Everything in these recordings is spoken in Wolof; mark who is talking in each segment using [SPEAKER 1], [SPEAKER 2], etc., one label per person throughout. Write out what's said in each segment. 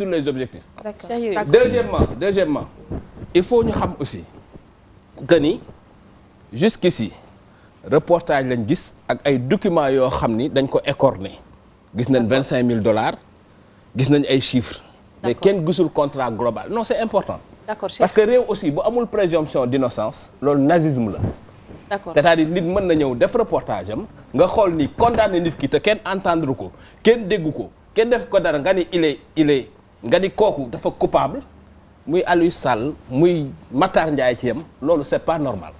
[SPEAKER 1] sur les objectifs.
[SPEAKER 2] D'accord.
[SPEAKER 1] Deuxièmement il faut ñu xam aussi que ni jusqu'ici reportage lañ gis ak ay documents yoo xam ni dañ ko écorné gis nañ $25,000 gis nañ ay chiffres. mais kenn gisul contrat global non c'est important.
[SPEAKER 2] D'accord,
[SPEAKER 1] parce que réew aussi bu amul présomption d'innocence loolu nazisme la.
[SPEAKER 2] D'accord.
[SPEAKER 1] c'est-à-dire nit mën na ñëw def reportage am nga xool ni condamné nit ki te kenn entendre ko kenn déggu ko kenn def ko dara nga ni il est nga ni kooku dafa coupable muy Aliou Sall muy Matar Ndiaye ci yam loolu c'est pas normal.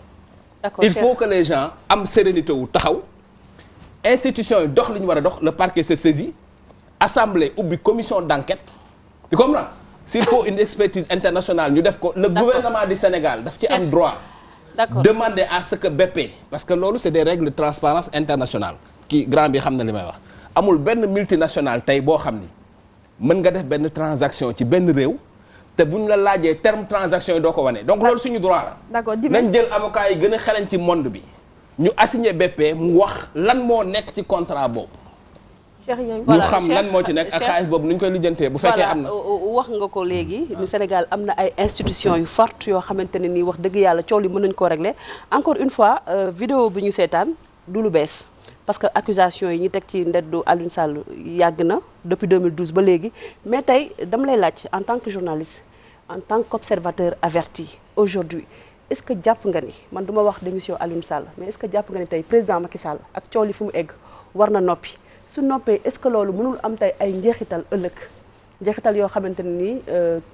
[SPEAKER 2] D'accord,
[SPEAKER 1] il faut que les gens am sérénité wu taxaw institution yi dox li ñu war a dox le parquet se saisit assemblée ubbi commission d'enquête tu comprends s'il faut une expertise internationale ñu def ko le gouvernement du Sénégal daf ci am droit.
[SPEAKER 2] D'accord.
[SPEAKER 1] Demander à ce que BP parce que loolu c'est des règles de transparence internationale kii grand bi xam na li may wax amul benn multinationale tey boo xam ni mën nga def benn transaction ci benn réew te buñ la laajee terme transaction yi doo ko wane donc loolu suñu droit la.
[SPEAKER 3] D'accord,
[SPEAKER 1] nañ jël avocat yi gën a xarañ ci monde bi ñu assigner BP mu wax lan moo nekk ci contrat boobu. ñu xam lan moo ci nekk ak xaalis boobu nu ñu koy lijjantee bu fekkee am na.
[SPEAKER 2] wax nga ko léegi ni Sénégal am na ay institutions yu fortes yoo xamante ne nii wax dëgg yàlla coow li mën nañu koo régler encore une fois vidéo bi ñu seetaan du lu bees parce que accusation yi ñu teg ci ndeddu Aliou Sall yàgg na depuis 2012 ba léegi mais tey dama lay laaj en tant que journaliste en tant qu'observateur averti aujourd'hui est-ce que jàpp nga ni man du ma wax démission Aliou Sall mais est-ce que jàpp nga ni tey président Macky Sall ak coow li fu mu egg war na noppi su noppee est-ce que loolu mënul am tey ay njeexital ëllëg njeexital yoo xamante ne nii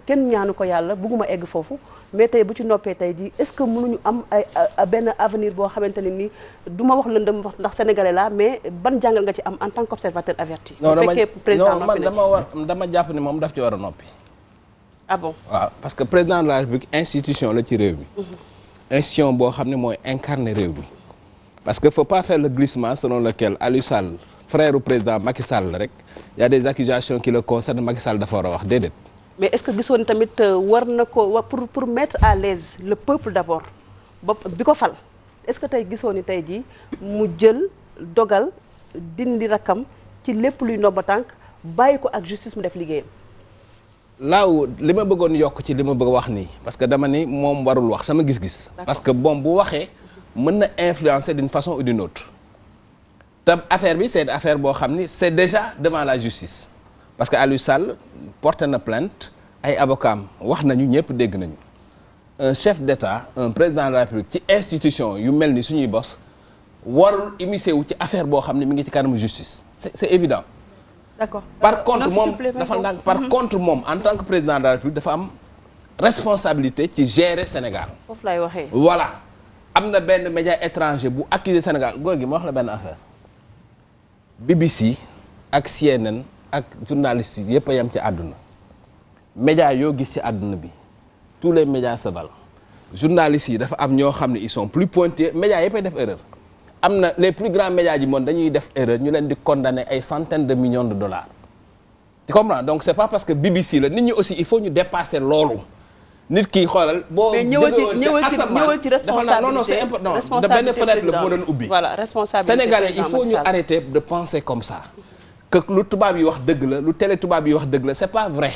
[SPEAKER 2] kenn ñaanu ko yàlla bugguma egg foofu mais tey bu ci noppee tey jii est-ce que mënuñu am ay benn avenir boo xamante ne nii du ma wax lëndëm wax ndax sénégalais la mais ban jàngal nga ci am en tant qu'observateur averti.
[SPEAKER 1] non
[SPEAKER 2] bu fekkee président
[SPEAKER 1] man dama jàpp ni moom daf ci war a noppi.
[SPEAKER 2] ah bon
[SPEAKER 1] waaw parce que président de la République institution la ci réew mi. institution boo xam ne mooy incarner réew mi parce que faut pas faire le glissement selon lequel Aliou Sall frère u président Macky Sall rek y a des accusations qui le concernent Macky Sall dafa war a wax déedéet.
[SPEAKER 2] mais est-ce que gisoon tamit war na ko pour mettre à l'aise le peuple d'abord ba bi ko fal est-ce que tey gisoon ni tey jii mu jël dogal dindi rakam ci lépp luy ndomba tànk bàyyi ko ak justice mu def liggéeyam.
[SPEAKER 1] laaw li ma bëggoon yokk ci li ma bëgg wax nii parce que dama ni moom warul wax sama gis-gis. parce que moom bu waxee mën na influencer d'une façon ou d'une autre. te affaire bi c'est une affaire boo xam ni c'est déjà devant la justice parce que Aliou Sall porté na plainte ay avocats wax nañu ñëpp dégg nañu un chef d'État un président de la République ci institution yu mel ni suñuy bos warul immiscer wu ci affaire boo xam ni mi ngi ci kanamu justice c'est évident.
[SPEAKER 3] D'accord.
[SPEAKER 1] par contre moom dafa ndànk par contre moom en tant que président de la République dafa am responsabilité ci gérer Sénégal.
[SPEAKER 2] foofu lay waxee.
[SPEAKER 1] voilà am na benn média étranger bu accuser Sénégal góor gi ma wax la benn affaire. BBC ak CNN ak journalistes yi yëpp a yem ci àdduna médias yoo gis ci àdduna bi tous les médias se valent journalistes yi dafa am ñoo xam ne ils sont plus pointus médias yëpp ay def erreur am na les plus grands médias du monde dañuy def erreur ñu leen di condamner ay centaines de millions de dollars tu comprends donc c'est pas parce que BBC la nit ñi aussi il faut ñu dépasser loolu nit ki xoolal boo
[SPEAKER 2] mais ñëwal ci responsabilité
[SPEAKER 1] non c'est important de benn fenêtre la moo doon ubbi
[SPEAKER 2] voilà responsabilité
[SPEAKER 1] sénégalais il faut ñu arrêter de penser comme ça que lu tubaab yi wax dëgg la lu télé tubaab yi wax dëgg la c'est pas vrai.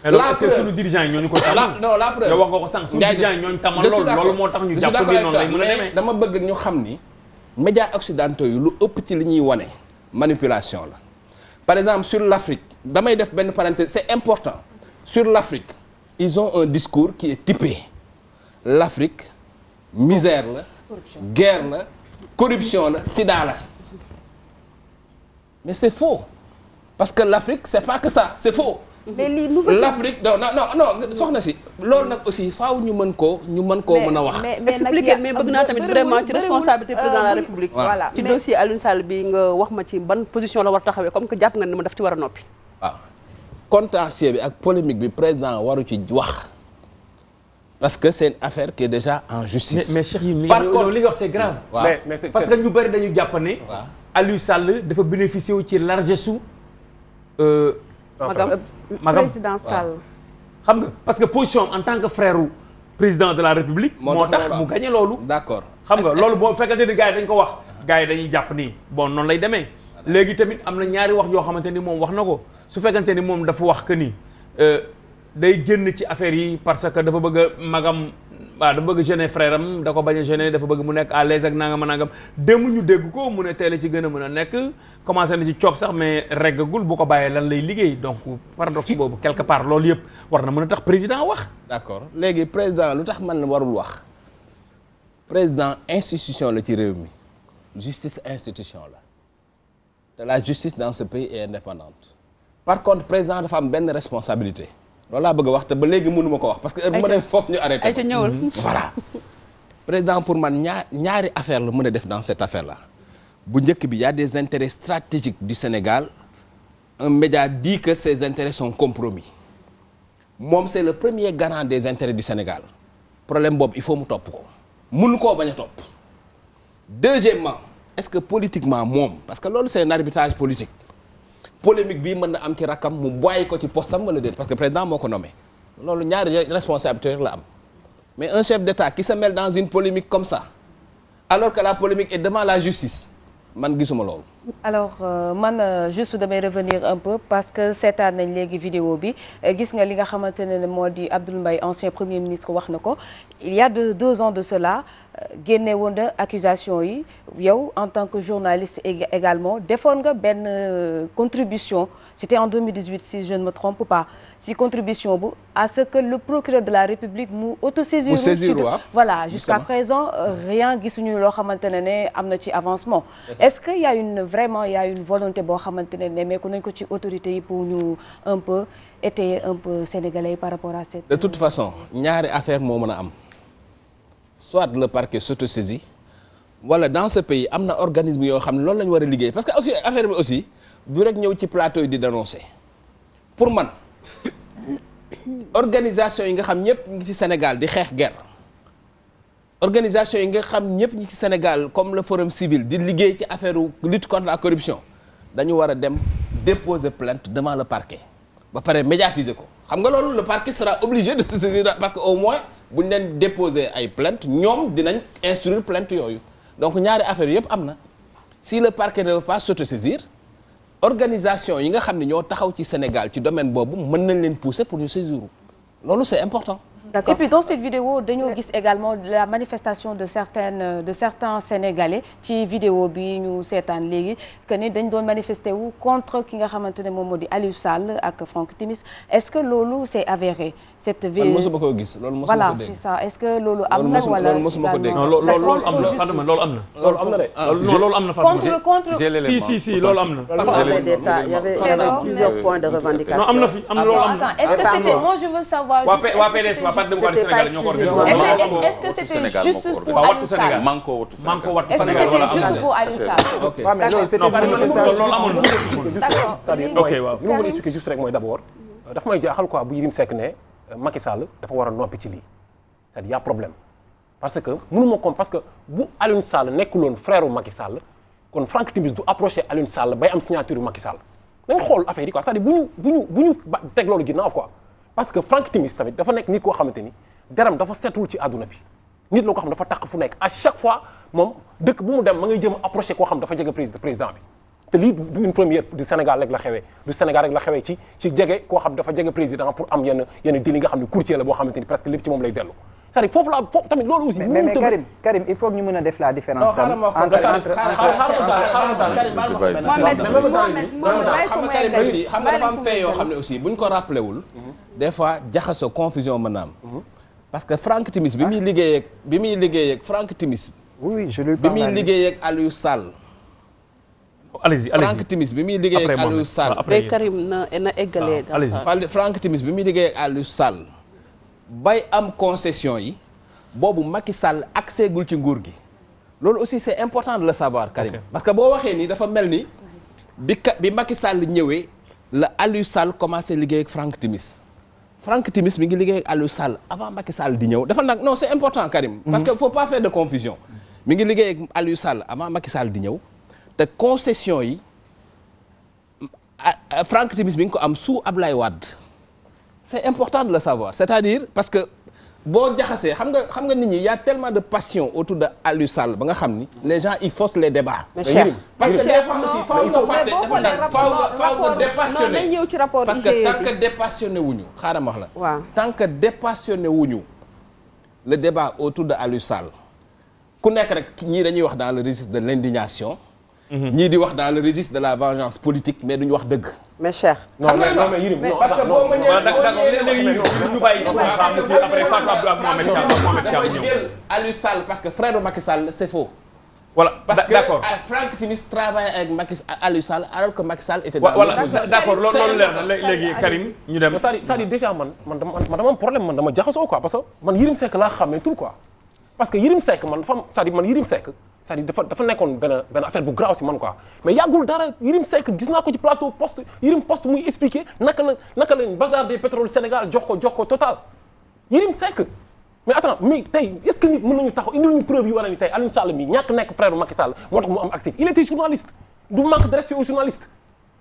[SPEAKER 4] la preuve suñu dirigeant yi ñoo ñu ko tàmm.
[SPEAKER 1] non la preuve
[SPEAKER 4] nga wax nga ko sànq suñu dirigeant yi ñoo ñu tàmmal loolu moo tax ñu jàpp ni noonu lay mën a demee.
[SPEAKER 1] dama bëgg ñu xam ni médias occidentaux yi lu ëpp ci li ñuy wane manipulation la par exemple sur l'Afrique damay def benn parenthèse c'est important sur l'Afrique ils ont un discours qui est typé l'Afrique misère la guerre la corruption la sida la mais c'est faux parce que l'Afrique c'est pas que ça c'est faux.
[SPEAKER 3] mais lii
[SPEAKER 1] l'Afrique non soxna si loolu nag aussi faaw ñu mën koo mën a wax.
[SPEAKER 3] mais
[SPEAKER 2] expliquer mais bëgg naa tamit vraiment ci responsabilité président de la République.
[SPEAKER 3] voilà
[SPEAKER 2] ci dossier Aliou Sall bi nga wax ma ci ban position la war taxawee comme que jàpp nga ni ma daf ci war a noppi.
[SPEAKER 1] waaw contentieux bi ak polémique bi président waru ci wax parce que c'est une affaire qui est déjà en justice.
[SPEAKER 4] mais Cheikh Yérim
[SPEAKER 1] par contre
[SPEAKER 4] li nga wax c'est grave.
[SPEAKER 1] mais
[SPEAKER 4] parce que ñu bari dañu jàpp ne.
[SPEAKER 1] waaw
[SPEAKER 4] Aliou Sall dafa bénéficier wu ci largesse su. magam
[SPEAKER 3] président Sall.
[SPEAKER 4] xam nga parce que position en tant que frère président de la République. moo tax mu gagné loolu.
[SPEAKER 1] d'accord
[SPEAKER 4] xam nga loolu boo fekkante ni gars yi dañ ko wax. gars yi dañuy jàpp ni bon noonu lay demee. léegi tamit am na ñaari wax yoo xamante ni moom wax na ko su fekkante ni moom dafa wax que ni day génn ci affaire yi parce que dafa bëgg a magam waaw dafa bëgg a gêner frère am da ko bañ a gêner dafa bëgg mu nekk à l'aise ak nangam nangam démb ñu dégg ko mu ne teel a ci gën a mën a nekk commencé na ci coob sax mais reggagul bu ko bàyyee lan lay liggéey donc paradoxe boobu quelque part loolu yëpp war na mën a tax président wax.
[SPEAKER 1] d'accord léegi président lu tax man warul wax président institution la ci réew mi justice institution la te la justice dans ce pays est indépendante par contre président dafa am benn responsabilité. loolu laa bëgg a wax te ba léegi mënuma ko wax parce que heure bu ma dem foofu ñu arrêté
[SPEAKER 2] ay ca ñëwal
[SPEAKER 1] voilà président pour man ñaari affaire la mën a def dans cette affaire là bu njëkk bi y a des intérêts stratégiques du Sénégal un média dit que ces intérêts sont compromis moom c'est le premier garant des intérêts du Sénégal problème boobu il faut mu topp ko mënu koo bañ a topp deuxièmement est-ce que politiquement moom parce que loolu c'est un arbitrage politique polémique bii mën na am ci rakkam mu bàyyi ko ci postam wala déet parce que président moo ko nommé loolu ñaari responsabilité la am mais un chef d'État qui se mêle dans une polémique comme ça alors que la polémique est devant la justice man gisuma loolu.
[SPEAKER 3] alors man juste damay revenir un peu parce que seetaan nañ léegi vidéo bi gis nga li nga xamante ne moo di Abdoul Mbaye ancien premier ministre wax na ko il y a 2 ans de cela génne woon na accusation yi yow en tant que journaliste également defoon nga benn contribution c'était en 2018 si je ne me trompe pas si contribution bu à ce que le procureur de la République mu autosaisir voilà jusqu'à présent rien gisuñu loo xamante ne am na ci avancement est-ce que y a une volonté boo xamante ne nemmeeku nañ ko ci autorités yi pour ñu un peu étayer un peu sénégalais yi par rapport à cette.
[SPEAKER 1] De toute façon ñaari affaire moo mën a am soit le parquet s'autosaisit wala dans ce pays am na organisme yoo xam ne loolu la ñu war a liggéey parce que aussi affaire bi aussi du rek ñëw ci plateau yi di dénoncer pour man organisation yi nga xam ñëpp ngi ci Sénégal di xeex guerre. organisation yi nga xam ñëpp ñi ci Sénégal comme le forum civil di liggéey ci affaire lutte contre la corruption dañu war a dem déposer plainte devant le parquet ba pare médiatiser ko xam nga loolu le parquet sera obligé de se saisir parce que au moins bu ñu leen déposer ay plainte ñoom dinañ instruire plainte yooyu donc ñaari affaire yëpp am na si le parquet ne veut pas s'autosaisir organisation yi nga xam ne ñoo taxaw ci Sénégal ci domaine boobu mën nañ leen pousser pour ñu saisir loolu c'est important.
[SPEAKER 3] D'accord. Et puis dans cette vidéo dañoo gis également la manifestation de certains Sénégalais ci vidéo bi ñu seetaan léegi que ni dañ doon manifester wu contre ki nga xamante ne moom moo di Aliou Sall ak Franck Timis est-ce que loolu c'est avéré cette vidéo
[SPEAKER 1] man mosuma ko gis loolu mosuma ko dégg
[SPEAKER 3] voilà c'est ça est-ce que loolu am na wala
[SPEAKER 1] loolu mosuma ko dégg
[SPEAKER 4] loolu am na Fatma loolu am na
[SPEAKER 1] loolu am na de
[SPEAKER 4] loolu am na Fatma
[SPEAKER 3] contre
[SPEAKER 4] si loolu am na
[SPEAKER 5] il y avait plusieurs points de revendication.
[SPEAKER 4] non am na fi am na loolu am na
[SPEAKER 3] est-ce que c'était moi je veux savoir
[SPEAKER 4] waa PDS waa Parti démocratique Sénégal ñoo ko organisé
[SPEAKER 3] est-ce que c'était juste pour Aliou Sall
[SPEAKER 4] manko wattu
[SPEAKER 3] est-ce que c'était juste pour Aliou Sall
[SPEAKER 1] ok
[SPEAKER 6] mais loolu c'était
[SPEAKER 4] loolu amoon
[SPEAKER 3] d'accord
[SPEAKER 6] c'est-à-dire
[SPEAKER 4] ok waaw
[SPEAKER 6] li ma mën a expliquer juste rek mooy d'abord daf may jaaxal quoi bu Yérim Seck ne Macky Sall dafa war a noppi ci lii c'est-à-dire y a problème parce que mënuma comme parce que bu Aliou Sall nekkuloon frère u Macky Sall kon Franck Timis du approché Aliou Sall bay am signature Macky Sall nañ xool affaire yi quoi c'est-à-dire bu ñu teg loolu ginnaaw quoi parce que Franck Timis tamit dafa nekk nit koo xamante ni deram dafa setul ci àdduna bi nit la ko xam dafa taq fu nekk à chaque fois moom dëkk bu mu dem ma ngay jëm approché koo xam dafa jege président bi te lii du une première du Sénégal rek la xewee du Sénégal rek la xewee ci jege koo xam dafa jege président pour am yenn dili nga xam ne courtier la boo xamante ni presque lépp ci moom lay dellu c'est-à-dire foofu tamit loolu aussi
[SPEAKER 5] mais Karim il faut ñu mën a def la différence
[SPEAKER 1] xam nga Karim aussi xam nga dafa am fee yoo xam ne aussi buñ ko rappelé wul des fois jaxasoo confusion mën na am parce que Franck Timis bi muy liggéey ak Franck Timis
[SPEAKER 5] oui je lui
[SPEAKER 1] bi muy liggéey ak Aliou Sall
[SPEAKER 4] allez-y
[SPEAKER 1] Franck Timis bi muy liggéey ak Aliou Sall
[SPEAKER 2] après Karim na eggalee
[SPEAKER 1] Franck Timis bi muy liggéey ak Aliou Sall bay am concession yi boobu Macky Sall accès gul ci nguur gi loolu aussi c'est important de le savoir Karim parce que boo waxee nii dafa mel ni bi Macky Sall ñëwee la Aliou Sall commencé liggéey ak Franck Timis Franck Timis mi ngi liggéey ak Aliou Sall avant Macky Sall di ñëw dafa nag non c'est important Karim parce que faut pas faire de confusion mi ngi liggéey ak Aliou Sall avant Macky Sall di ñëw te concession yi Franck Timis mi ngi ko am sous Ablaye Wade c'est important de le savoir c'est-à-dire parce que boo jaxasee xam nga nit ñi y a tellement de passion autour de Aliou Sall ba nga xam ni les gens ils faussent les débats.
[SPEAKER 2] mais Cheikh
[SPEAKER 1] parce que des fois aussi faaw nga fàtte dafa nag faaw nga dépassionné
[SPEAKER 2] nañ ñëw ci rapport
[SPEAKER 1] parce que tant que dépassionné wuñu xaaral ma wax la.
[SPEAKER 2] waaw
[SPEAKER 1] tant que dépassionné wuñu le débat autour de Aliou Sall ku nekk rek ñii dañuy wax dans le registre de l'indignation. ñii di wax dans le registre de la vengeance politique mais duñu wax dëgg.
[SPEAKER 2] mais Cheikh.
[SPEAKER 6] non mais Yirim non
[SPEAKER 1] parce que boo ma
[SPEAKER 4] léegi ñu bàyyi après Fatou Abdou ak Mohamed Thiam ñëw.
[SPEAKER 1] jël Aliou Sall parce que frère Macky Sall c'est faux.
[SPEAKER 4] voilà d'accord
[SPEAKER 1] parce que Franck Timis travaille avec Aliou Sall alors que Macky Sall était dans
[SPEAKER 4] voilà
[SPEAKER 1] l'opposition.
[SPEAKER 4] d'accord loolu leer na léegi Karim ñu dem.
[SPEAKER 6] c'est-à-dire déjà man dama am problème man dama jaxasoo quoi parce que man Yirim Seck laa xamee tout quoi parce que Yirim Seck man dafa c'est-à-dire man Yirim Seck c'est-à-dire dafa nekkoon benn affaire bu grave si man quoi mais yàggul dara Yirim Seck gis naa ko ci plateau Poste muy expliquer naka la bazar des pétroles Sénégal jox ko Total Yirim Seck mais attends mais tey est-ce que nit mën nañu taxaw indi ñu preuve yu war a ni tey Aliou Sall mi ñàkk nekk frère Macky Sall moo tax mu am accès il était journaliste du manque de respect aux journalistes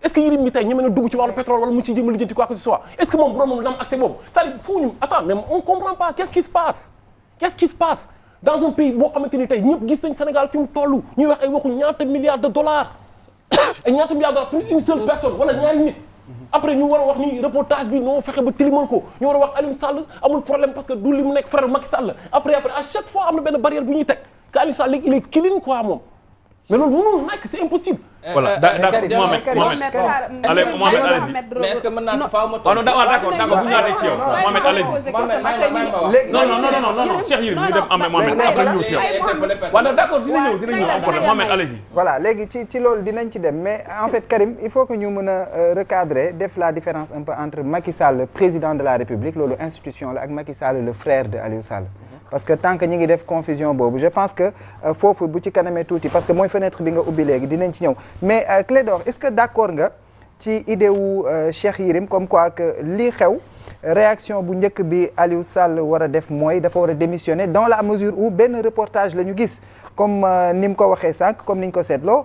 [SPEAKER 6] est-ce que Yirim mi tey ñeme na dugg ci wàllu pétrole wala mu ci jëm a lijjanti quoi que ce soit est-ce que moom bu doon moom dina am accès boobu c'est-à-dire foo ñu attends mais on comprend pas qu'est-ce qui se passe dans un pays boo xamante ni tey ñëpp gis nañ Sénégal fi mu toll ñuy wax ay waxu ñaata milliards de dollars ay ñaata milliards de dollars pour une seule personne wala ñaari nit après ñu war a wax ni reportage bi noo fexe ba tilimal ko ñu war a wax Aliou Sall amul problème parce que du li mu nekk frère Macky Sall après à chaque fois am na benn barrière bu ñuy teg que Aliou Sall léegi il est clean quoi moom mais loolu mënul nekk c'est impossible.
[SPEAKER 4] voilà d'accord Mohamed allez Mohamed allez-y.
[SPEAKER 1] mais est-ce que mën naa faaw ma
[SPEAKER 4] non d'accord bu ñu àndee ci yow Mohamed allez-y. non Cheikh Yirim ñu dem am Mohamed après ñëw ci yow. waaw d'accord dina ñëw am problème Mohamed allez-y.
[SPEAKER 5] voilà léegi ci loolu dinañ ci dem mais en fait Karim il faut que ñu mën a recadrer def la différence un peu entre Macky Sall le président de la République loolu institution la ak Macky Sall le frère de Aliou Sall. parce que tant que ñi ngi def confusion boobu je pense que foofu bu ci kanamee tuuti parce que mooy fenêtre bi nga ubbi léegi dinañ ci ñëw mais Clédor est-ce que d'accord nga ci idée wu Cheikh Yirim comme quoi que lii xew réaction bu njëkk bi Aliou Sall war a def mooy dafa war a démissionner dans la mesure où benn reportage la ñu gis comme ni mu ko waxee sànq comme ni ñu ko seetloo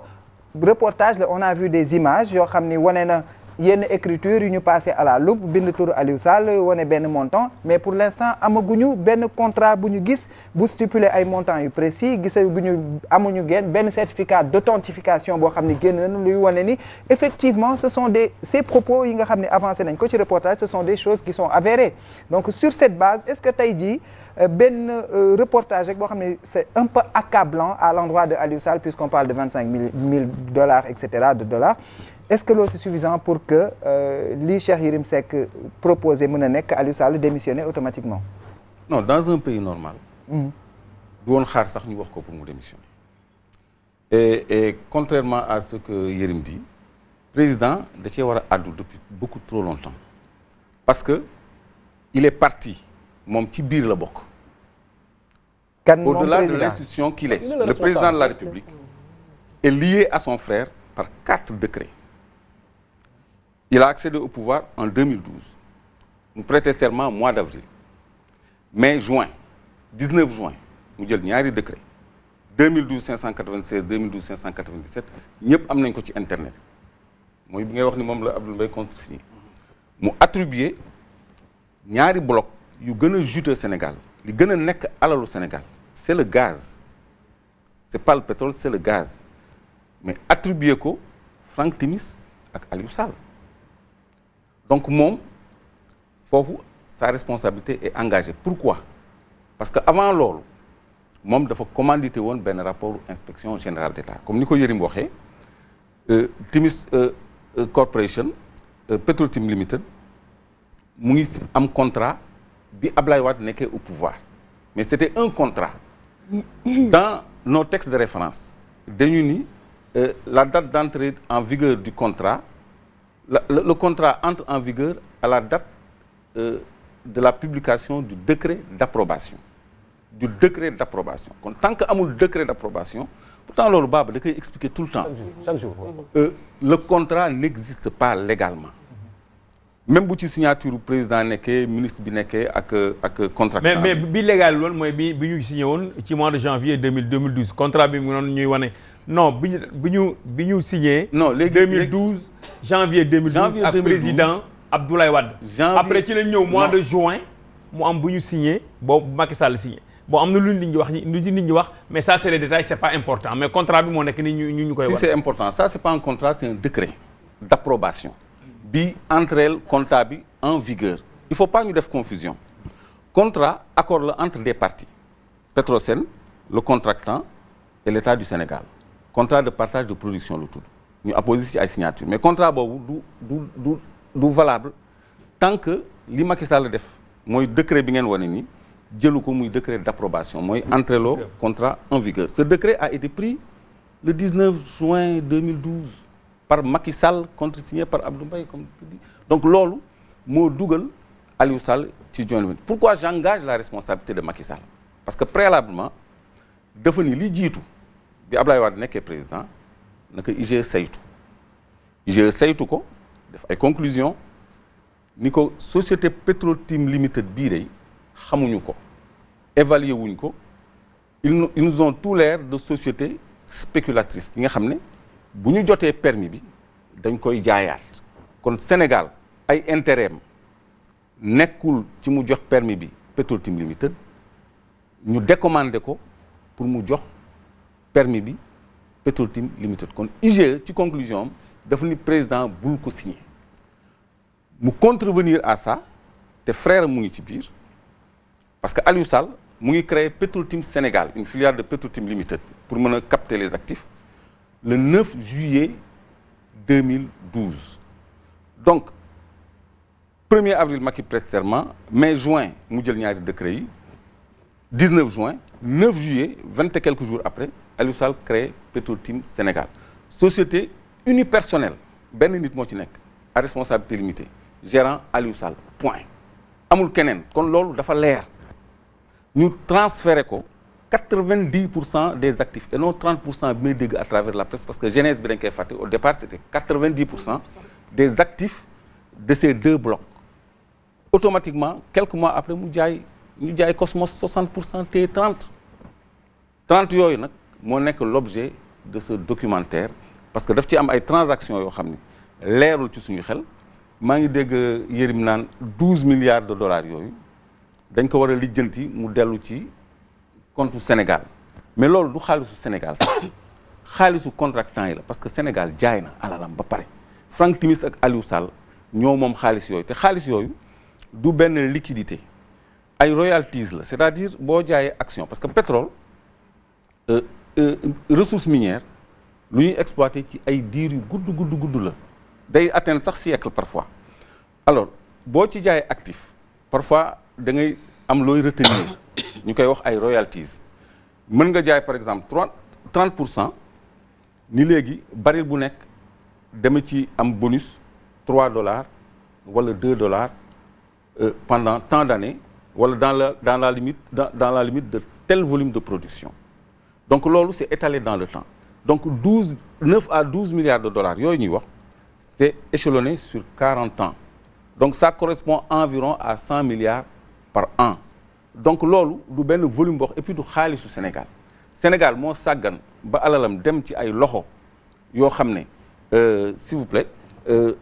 [SPEAKER 5] reportage la on a vu des images yoo xam ni wane na yenn écriture yu ñu passé à la loupe bind turu Aliou Sall wane benn montant mais pour l'instant amaguñu benn contrat bu ñu gis bu stipuler ay montants yu précis gisaguñu amuñu benn certificat d'authentification boo xam ni génn nañu luy wane ni effectivement ce sont ces propos yi nga xam ne avancé nañ ko ci reportage ce sont des choses qui sont avérées donc sur cette base est-ce que tey jii benn reportage rek boo xam ne c'est un peu accablant à l'endroit de Aliou Sall puisqu'on parle de 25 000 dollars etc. de dollars est-ce que loolu c'est suffisant pour que li Cheikh Yirim Seck proposé mën a nekk Aliou Sall démissionner automatiquement.
[SPEAKER 7] non dans un pays normal. du woon xaar sax ñu wax ko pour mu démissionner. et contrairement à ce que Yirim dit président da cee war a àddu depuis beaucoup trop longtemps parce que il est parti moom ci biir la bokk.
[SPEAKER 5] kan moom
[SPEAKER 7] au-delà
[SPEAKER 5] président
[SPEAKER 7] de l'institution qu'il est le président de la République est lié à son frère par 4 décrets. Il a accédé au pouvoir en 2012. mu prêté serment au mois d'avril. mai juin 19 juin mu jël ñaari décret 2012 596 2012 597 ñëpp am nañ ko ci internet mooy bi ngay wax ni moom la Abdoul Mbaye contresigné mu attribué ñaari bloc yu gën a juteux Sénégal li gën a nekk alalu Sénégal c'est le gaz c'est pas le pétrole c'est le gaz mais attribué ko Franck Timis ak Aliou Sall donc moom foofu sa responsabilité est engagée pourquoi parce que avant loolu moom dafa commandité woon benn rapport inspection générale d'État comme ni ko Yérim waxee Timis Corporation Petrotim Limited mu ngi am contrat bi Ablaye Wade nekkee au pouvoir mais c'était un contrat dans nos textes de référence dañu ni la date d'entrée en vigueur du contrat le contrat entre en vigueur à la date de la publication du décret d'approbation kon tant que amul décret d'approbation pourtant loolu Baba da koy expliquer tout le temps
[SPEAKER 6] chaque jour
[SPEAKER 7] le contrat n'existe pas légalement même bu ci signature président nekkee ministre bi nekkee ak contractant
[SPEAKER 4] mais bi légal loolu mooy bi ñu signé woon ci mois de janvier 2012 contrat bi mu noonu ñuy wane non bi ñu signé
[SPEAKER 7] non léegi
[SPEAKER 4] 2012 janvier 2012 ak président Abdoulaye Wade après ci la ñëw mois de juin mu am bu ñu signé boobu Macky Sall signé bon am na lu nit ñi wax lu ci nit ñi wax mais ça c'est les détails c'est pas important mais contrat bi moo nekk ni ñu koy wax.
[SPEAKER 7] Si c'est important ça c'est pas un contrat c'est un décret d'approbation bi entraîne contrat bi en vigueur il faut pas ñu def confusion contrat accord la entre des parties Petrosen le contractant et l'État du Sénégal contrat de partage de production lu tudd ñu apposé ci ay signature mais contrat boobu du valable tant que li Macky Sall def mooy décret bi ngeen wane ni jëlu ko muy décret d'approbation mooy entré loo contrat en vigueur ce décret a été pris le 19 juin 2012 par Macky Sall contresigné par Abdou Mbaye comme tu dis donc loolu moo dugal Aliou Sall ci joint pourquoi j'engage la responsabilité de Macky Sall parce que préalablement dafa ni li jiitu bi Abdoulaye Wade nekkee président naka IGE saytu ko def ay conclusions ni ko société Petro-Tim Limited bii day xamuñu ko évaluer wuñ ko ils nous ont tout l'air de société spéculatrice yi nga xam ne bu ñu jotee permis bi dañ koy jaayaat kon Sénégal ay intérêt am nekkul ci mu jox permis bi Petro-Tim Limited ñu décommandé ko pour mu jox permis bi Petro-Tim Limited kon IGE ci conclusion am dafa ni président bul ko signé mu contrevenir à ça te frère mu ngi ci biir parce que Aliou Sall mu ngi créé Petro-Tim Sénégal une filiale de Petro-Tim Limited pour mën a capter les actifs le 9 juillet 2012 donc 1er avril Macky prête serment mai juin mu jël ñaari décret yi 19 juin 9 juillet 20 et quelques jours après Aliou Sall crée Petro-Tim Sénégal société unipersonnelle benn nit moo ci nekk à responsabilité limitée gérant Aliou Sall point amul keneen kon loolu dafa leer ñu transféré ko 90% des actifs et non 30% bi may dégg à travers la presse parce que genèse bi dañ koy fàtte au départ c'était 90% des actifs de ces deux blocs automatiquement quelques mois après ñu jaay Cosmos 60% te 30 yooyu nag moo nekk l'objet de ce documentaire parce que daf ci am ay transactions yoo xam ne leerul ci suñu xel maa ngi dégg Yérim naan 12 milliards de dollars yooyu dañ ko war a lijjanti mu dellu ci compte Sénégal mais loolu du xaalisu Sénégal sax xaalisu contractant yi la parce que Sénégal jaay na alalam ba pare Franck Timis ak Aliou Sall ñoo moom xaalis yooyu te xaalis yooyu du benn liquidité ay royalties la c'est-à-dire boo jaayee action parce que pétrole ressource minière lu ñuy exploiter ci ay diir yu gudd la day atteindre sax siècle parfois alors boo ci jaayee actif parfois da ngay am looy retenir ñu koy wax ay royalties mën nga jaay par exemple 30% ni léegi baril bu nekk dama ci am bonus $3 wala $2 pendant tant d'années wala dans la limite de tel volume de production donc loolu c'est étalé dans le temps donc 9 à 12 milliards de dollars yooyu ñuy wax c'est échelonné sur 40 ans donc ça correspond environ à 100 milliards par an donc loolu du benn volume boo et puis du xaalisu Sénégal moo sàggan ba alalam dem ci ay loxo yoo xam ne s'il vous plaît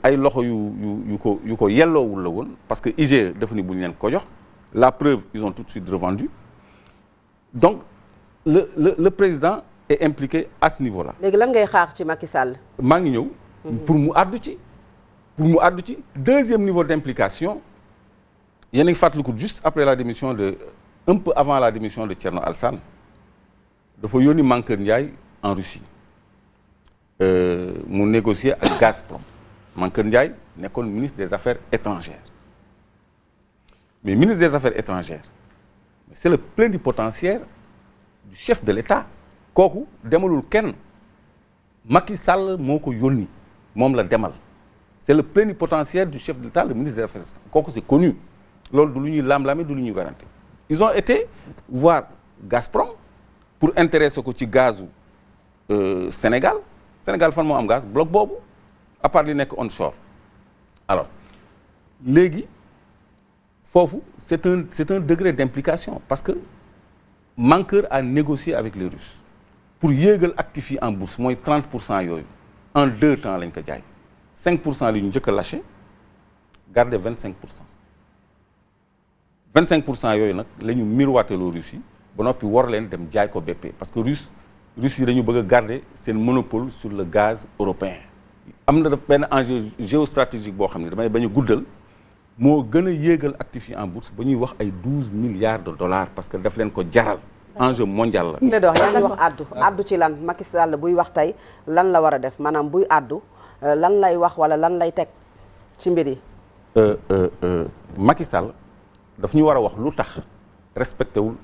[SPEAKER 7] ay loxo yu ko yelloowul la woon parce que IGE dafa ni bu ñu leen ko jox la preuve ils ont tout de suite revendu donc le président est impliqué à ce niveau-là.
[SPEAKER 2] léegi lan ngay xaar ci Macky Sall.
[SPEAKER 7] maa ngi ñëw. pour mu àddu ci. Deuxième niveau d'implication yéen a ngi fàttaliku juste après la démission un peu avant la démission de Thierno Alassane dafa yónni Mankeur Ndiaye en Russie mu négocier ak Gazprom Mankeur Ndiaye nekkoon ministre des Affaires étrangères mais ministre des Affaires étrangères c'est le plénipotentiaire du chef de l'État kooku demalul kenn Macky Sall moo ko yónni moom la demal c'est le plénipotentiaire du chef de l'État le ministre des Affaires étrangères kooku c'est connu loolu du lu ñuy lam-lame du lu ñuy werante ils ont été voir Gazprom pour intéresser ko ci gazu Sénégal fan moo am gaz bloc boobu à part li nekk onshore alors léegi foofu c'est un degré d'implication parce que Mankeur a négocié avec les Russes pour yéegal actifs yi en bourse mooy 30% yooyu en 2 temps lañ ko jaay 5% li ñu njëkk a lâché garder 25% 25% yooyu nag la ñu miroiteloo Russie ba noppi war leen dem jaay ko BP parce que Russes yi dañu bëgg a garder seen monopole sur le gaz européen. am na benn enjeu géostratégique boo xam ne damay bañ a guddal moo gën a yéegal actifs yi en bourse ba ñuy wax ay 12 milliards de dollars parce que daf leen ko jaral. enjeu mondial la.
[SPEAKER 2] te dox yaa ngi wax addu ci lan Macky Sall buy wax tey lan la war a def maanaam buy addu lan lay wax wala lan lay teg ci mbir yi.
[SPEAKER 7] Macky Sall daf ñu war a wax lu tax respecté wul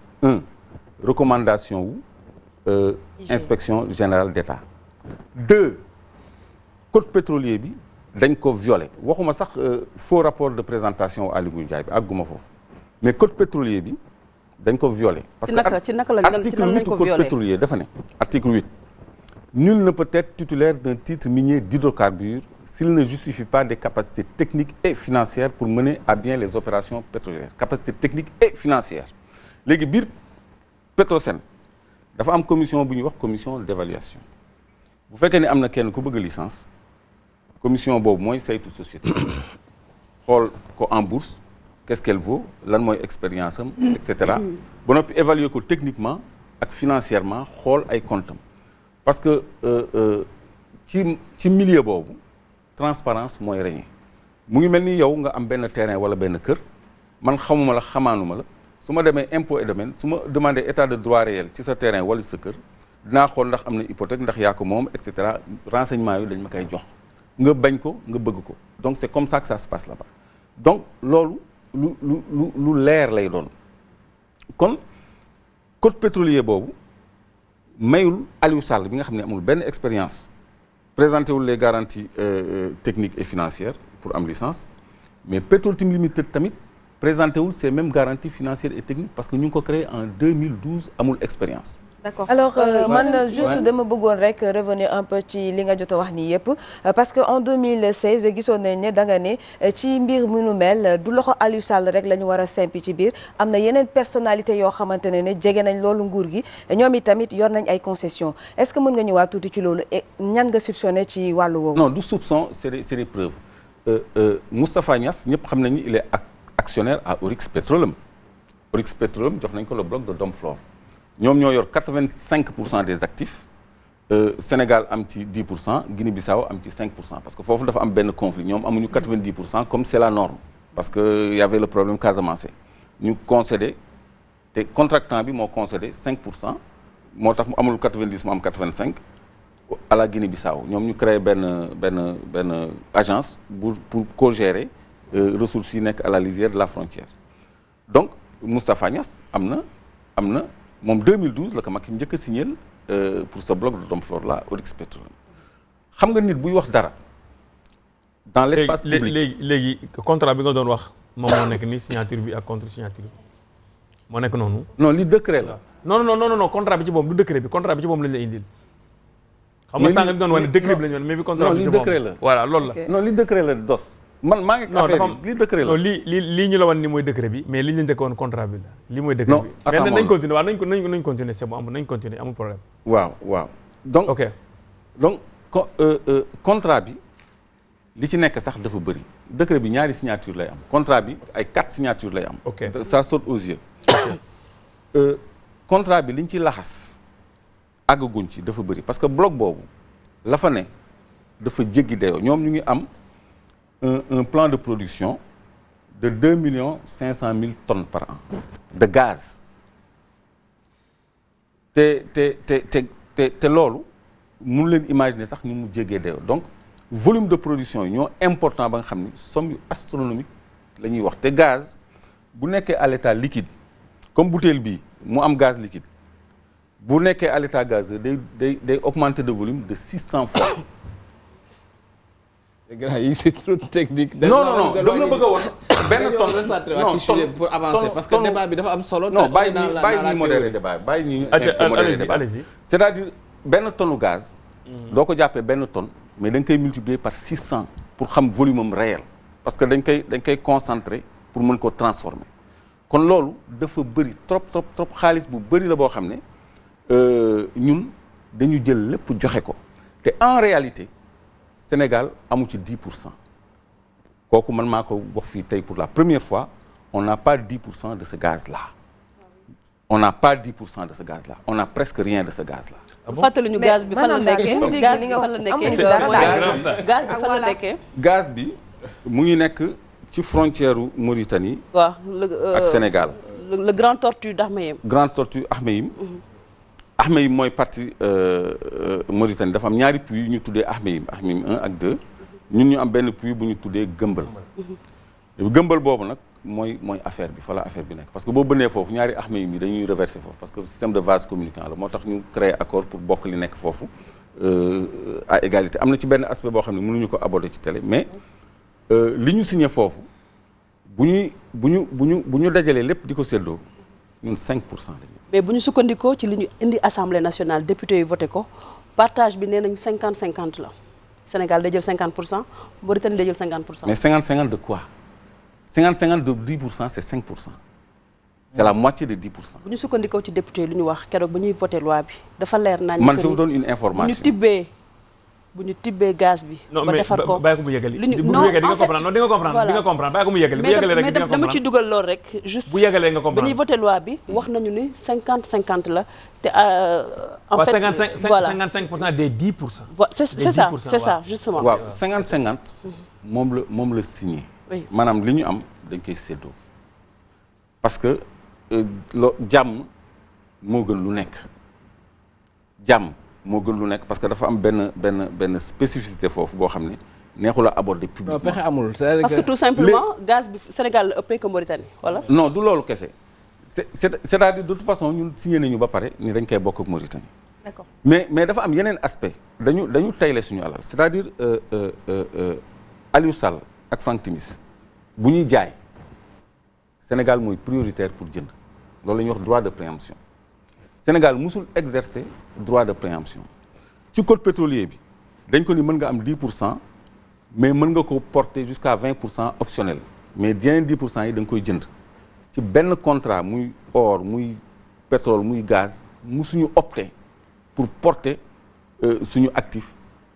[SPEAKER 7] recommandation wu inspection générale d'État. 2 code pétrolier bi dañ ko violé waxuma sax faux rapport de présentation Aly Ngouille Ndiaye bi àgguma foofu mais code pétrolier bi dañ ko violé. parce que
[SPEAKER 2] ci naka la
[SPEAKER 7] article 8 code pétrolier dafa ne. article 8 nul ne peut être titulaire d'un titre minier d'hydrocarbures s'il ne justifie pas des capacités techniques et financières pour mener à bien les opérations pétrolières capacités techniques et financières léegi biir Petrosen dafa am commission bu ñuy wax commission d'évaluation bu fekkee ne am na kenn ku bëgg licence commission boobu mooy saytu société xool ko en bourse qu'est-ce qu'elle vaut lan mooy expérience am et cetera ba noppi évaluer ko techniquement ak financièrement xool ay comptes am parce que ci milieu boobu transparence mooy régner mu ngi mel ni yow nga am benn terrain wala benn kër man xamuma la xamaanuma la su ma demee impôt et domaine su ma demandé état de droit réel ci sa terrain wala sa kër dinaa xool ndax am na hypothèque ndax yaa ko moom et cetera renseignement yooyu dañ ma koy jox nga bañ ko nga bëgg ko donc c'est comme ça que ça se passe là-bas donc loolu lu leer lay doon kon code pétrolier boobu mayul Aliou Sall bi nga xam ne amul benn expérience présenté wul les garanties techniques et financières pour am licence mais Petro-Tim Limited tamit présenté wul ces mêmes garanties financières et techniques parce que ñu ngi ko créé en 2012 amul expérience.
[SPEAKER 3] D'accord alors man juste dama bëggoon rek revenir un peu ci li nga jot a wax nii yëpp parce que en 2016 gisoon nañ ne da nga ne ci mbir mu nu mel du loxo Aliou Sall rek la ñu war a simpi ci biir am na yeneen personnalité yoo xamante ne jege nañ loolu nguur gi ñoom i tamit yor nañ ay concessions est-ce que mën nga ñëwaat tuuti ci loolu et ñan nga soupçonné ci wàllu woowu.
[SPEAKER 7] non du soupçon c'est des preuves Moustapha Niasse ñëpp xam nañu il est actionnaire à Oryx Petroleum Oryx Petroleum jox nañ ko le bloc de Domflor ñoom ñoo yor 85% des actifs Sénégal am ci 10% Guinée-Bissau am ci 5% parce que foofu dafa am benn conflit ñoom amuñu 90% comme c'est la norme parce que y avait le problème Casamance ñu concédé te contractant bi moo concédé 5% moo tax mu amul 90 mu am 85 à la Guinée-Bissau ñoom ñu créé benn agence pour co-gérer ressources yi nekk à la lisière de la frontière donc Moustapha Niasse am na moom 2012 la ko Macky njëkk a signé pour ce bloc de Domflor là Oryx Petroleum xam nga nit buy wax dara dans l'espace public
[SPEAKER 4] léegi contrat bi nga doon wax moom moo nekk ni signature bi ak contre signature bi moo nekk noonu.
[SPEAKER 7] non li décret la.
[SPEAKER 4] non contrat bi ci moom du décret bi contrat bi ci moom lañ la indil. xam nga sànq bi doon wax ne décret bi la ñu wax mais bi contrat bi ci moom
[SPEAKER 7] li décret la.
[SPEAKER 4] voilà loolu la.
[SPEAKER 7] non li décret la dos. man maa ngi affaire yi li décret la.
[SPEAKER 4] non lii ñu la wan ni mooy décret bi mais li ñu njëkk woon contrat bi la lii mooy décret bi. mais nañ continuer waaw nañ continuer c'est bon nañ continuer amul problème.
[SPEAKER 7] waaw donc
[SPEAKER 4] ok
[SPEAKER 7] donc contrat bi li ci nekk sax dafa bëri décret bi ñaari signature lay am contrat bi ay 4 signatures lay am.
[SPEAKER 4] ok
[SPEAKER 7] ça saute aux yeux. contrat bi liñ ci laxas àggaguñ ci dafa bëri parce que bloc boobu la fa ne dafa jéggi dayoo ñoom ñu ngi am. Un plan de production de 2,5 millions tonnes par an de gaz te loolu mun leen imaginer sax ñu mu jégee dayoo donc volume de production yi ñoo important ba nga xam ni somme yu astronomique la ñuy wax te gaz bu nekkee à l'état liquide comme bouteille bii mu am gaz liquide bu nekkee à l'état gazeux day augmenter de volume de 600 fois.
[SPEAKER 1] c'est trop technique.
[SPEAKER 7] non dama la bëgg a woon benn tonne
[SPEAKER 1] pour avancer parce que débat bi dafa am solo.
[SPEAKER 7] non bàyyi ñuy modérer débat bàyyi ñuy modérer débat c'est-à-dire benn tonne gaz. doo ko jàppee benn tonne mais da nga koy multiplier par 600 pour xam volume am réel parce que dañ koy concentrer pour mën ko transformer kon loolu dafa bëri trop xaalis bu bëri la boo xam ne ñun dañu jël lépp joxe ko te en réalité. Sénégal amu ci 10% kooku man maa ko wax fii tey pour la première fois on n'a pas 10% de ce gaz-là. On n'a pas 10% de ce gaz-là. On n'a presque rien de ce gaz-là.
[SPEAKER 2] fàttali ñu gaz bi fan la nekkee gaz bi fan la nekkee gaz bi fan la nekkee.
[SPEAKER 7] gaz bi mu ngi nekk ci frontière u Mauritanie.
[SPEAKER 2] waaw
[SPEAKER 7] ak Sénégal.
[SPEAKER 2] le Grand Tortue d'Ahmeyim.
[SPEAKER 7] Grand Tortue Ahmeyim. Ahmeyim mooy partie Mauritanie dafa am ñaari puits yu ñu tuddee Ahmeyim 1 ak 2 ñun ñu am benn puits bu ñu tuddee Gëmbal. Gëmbal boobu nag mooy affaire bi fa la affaire bi nekk parce que boo bënnee foofu ñaari Ahmeyim yi dañuy reverser foofu parce que système de vase communicant la moo tax ñu créer accord pour bokk li nekk foofu à égalité am na ci benn aspect boo xam ne mënuñu ko aborder ci télé mais li ñu signé foofu bu ñu dajalee lépp di ko séddoo ñun 5% lañu.
[SPEAKER 2] mais bu ñu sukkandikoo ci li ñu indi assemblée nationale député yi voté ko partage bi nee nañu 50-50 la Sénégal day jël 50% Mauritanie day jël 50%.
[SPEAKER 7] mais 50-50 de quoi 50-50 de 10% c'est 5%. c'est la moitié de 10%.
[SPEAKER 2] bu ñu sukkandikoo ci député yi lu ñu wax keroog ba ñuy voté loi bi dafa leer naa.
[SPEAKER 7] man je vous donne une information.
[SPEAKER 2] bu ñu tibbee gaz bi. ba defar ko
[SPEAKER 4] bàyyi ko mu yeggali.
[SPEAKER 2] non
[SPEAKER 4] di nga comprendre non di nga comprendre di nga comprendre bàyyi ko mu yeggali. bu yeggalee rek di nga comprendre
[SPEAKER 2] mais dama ci dugal lool rek. juste
[SPEAKER 4] bu yeggalee nga comprendre
[SPEAKER 2] ba ñuy voté loi bi wax nañu ni 50-50 la te en fait.
[SPEAKER 4] 55% des 10%.
[SPEAKER 2] c'est ça justement.
[SPEAKER 7] waaw 50-50. moom la signé.
[SPEAKER 2] oui
[SPEAKER 7] maanaam li ñu am dañ koy séddoo parce que jàmm moo gën lu nekk jàmm. moo gën lu nekk parce que dafa am benn spécificité foofu boo xam ne neexul a aborder publiquement.
[SPEAKER 1] non pexe amul
[SPEAKER 2] parce que tout simplement gaz bi Sénégal la ëppee que Mauritanie wala.
[SPEAKER 7] non du loolu kese c'est-à-dire de toute façon ñun signé nañu ba pare ni dañ koy bokk ak Mauritanie.
[SPEAKER 2] d'accord
[SPEAKER 7] mais dafa am yeneen aspect dañu tayle suñu alal c'est-à-dire Aliou Sall ak Franck Timis bu ñuy jaay Sénégal mooy prioritaire pour jënd loolu la ñuy wax droit de préemption. Sénégal musul exercer droit de préemption ci code pétrolier bi dañ ko ni mën nga am 10% mais mën nga ko porter jusqu'à 20% optionnel mais yeneen 10% yi da nga koy jënd ci benn contrat muy or muy pétrole muy gaz musuñu opter pour porter suñu actif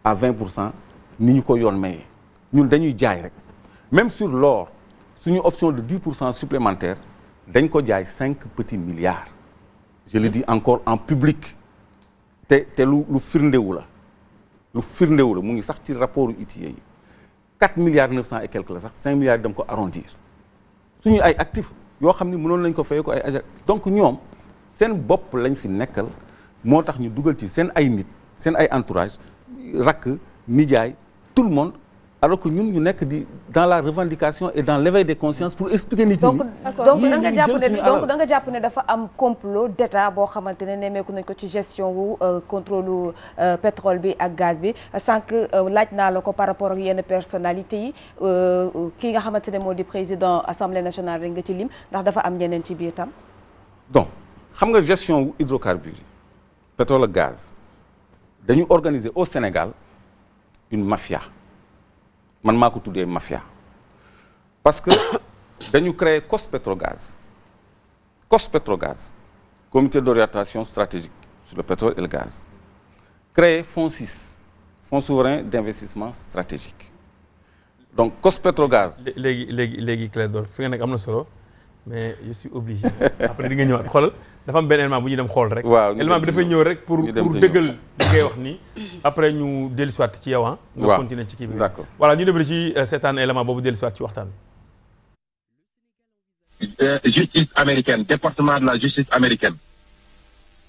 [SPEAKER 7] à 20% ni ñu ko yoon mayee ñun dañuy jaay rek même sur l'or suñu option de 10% supplémentaire dañ ko jaay 5 petits milliards. Je le dis encore en public te lu firndewu la mu ngi sax ci rapport ITIE yi 4 milliards 900 et quelques la sax 5 milliards dem ko arrondir suñu ay actifs yoo xam ni mënoon lañ ko fayee ko ay aja donc ñoom seen bopp lañ fi nekkal moo tax ñu dugal ci seen ay nit seen ay entourage rakk nijaay tout le monde alors que ñun ñu nekk dans la revendication et dans l'éveil des consciences pour expliquer nit ñi.
[SPEAKER 3] donc da nga jàpp ne dafa am complot d'État boo xamante ne nemmeeku nañ ko ci gestion wu contrôle pétrole bi ak gaz bi sànq laaj naa la ko par rapport ak yenn personnalité yi kii nga xamante ne moo di président assemblée nationale rek nga ci lim ndax dafa am ñeneen ci biir tam.
[SPEAKER 7] donc xam nga gestion wu hydrocarbures pétrole ak gaz dañu organiser au Sénégal une mafia. man maa ko tuddee mafia parce que dañu créer COS-Petrogaz comité d'orientation stratégique sur le pétrole et le gaz créer fonds 6 fonds souverain d'investissement stratégique donc COS-Petrogaz.
[SPEAKER 4] léegi Clédor fi nga nekk am na solo mais je suis obligé après di nga ñëwaat xoolal dafa am benn élément bu ñu dem xool rek.
[SPEAKER 7] waaw
[SPEAKER 4] élément bi dafay ñëw rek pour dëggal li ngay wax nii. après ñu dellusiwaat ci yow ah. nga continuer ci kii bi.
[SPEAKER 7] d'accord
[SPEAKER 4] voilà ñu dem ci seetaan élément boobu dellusiwaat ci waxtaan
[SPEAKER 8] bi. Justice américaine département de la justice américaine.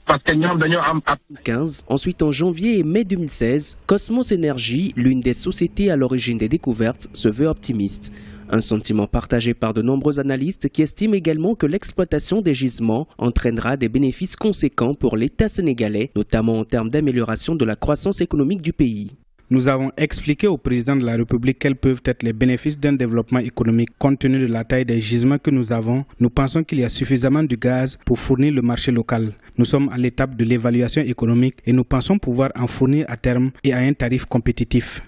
[SPEAKER 8] parce que ñoom dañoo am ab.
[SPEAKER 9] 15. Ensuite, en janvier et mai 2016, Cosmos Energy, l'une des sociétés à l'origine des découvertes, se veut optimiste. Un sentiment partagé par de nombreux analystes qui estiment également que l'exploitation des gisements entraînera des bénéfices conséquents pour l'État sénégalais, notamment en termes d'amélioration de la croissance économique du pays.
[SPEAKER 10] Nous avons expliqué au président de la République quels peuvent être les bénéfices d'un développement économique compte tenu de la taille des gisements que nous avons. Nous pensons qu'il y a suffisamment de gaz pour fournir le marché local. Nous sommes à l'étape de l'évaluation économique et nous pensons pouvoir en fournir à terme et à un tarif compétitif.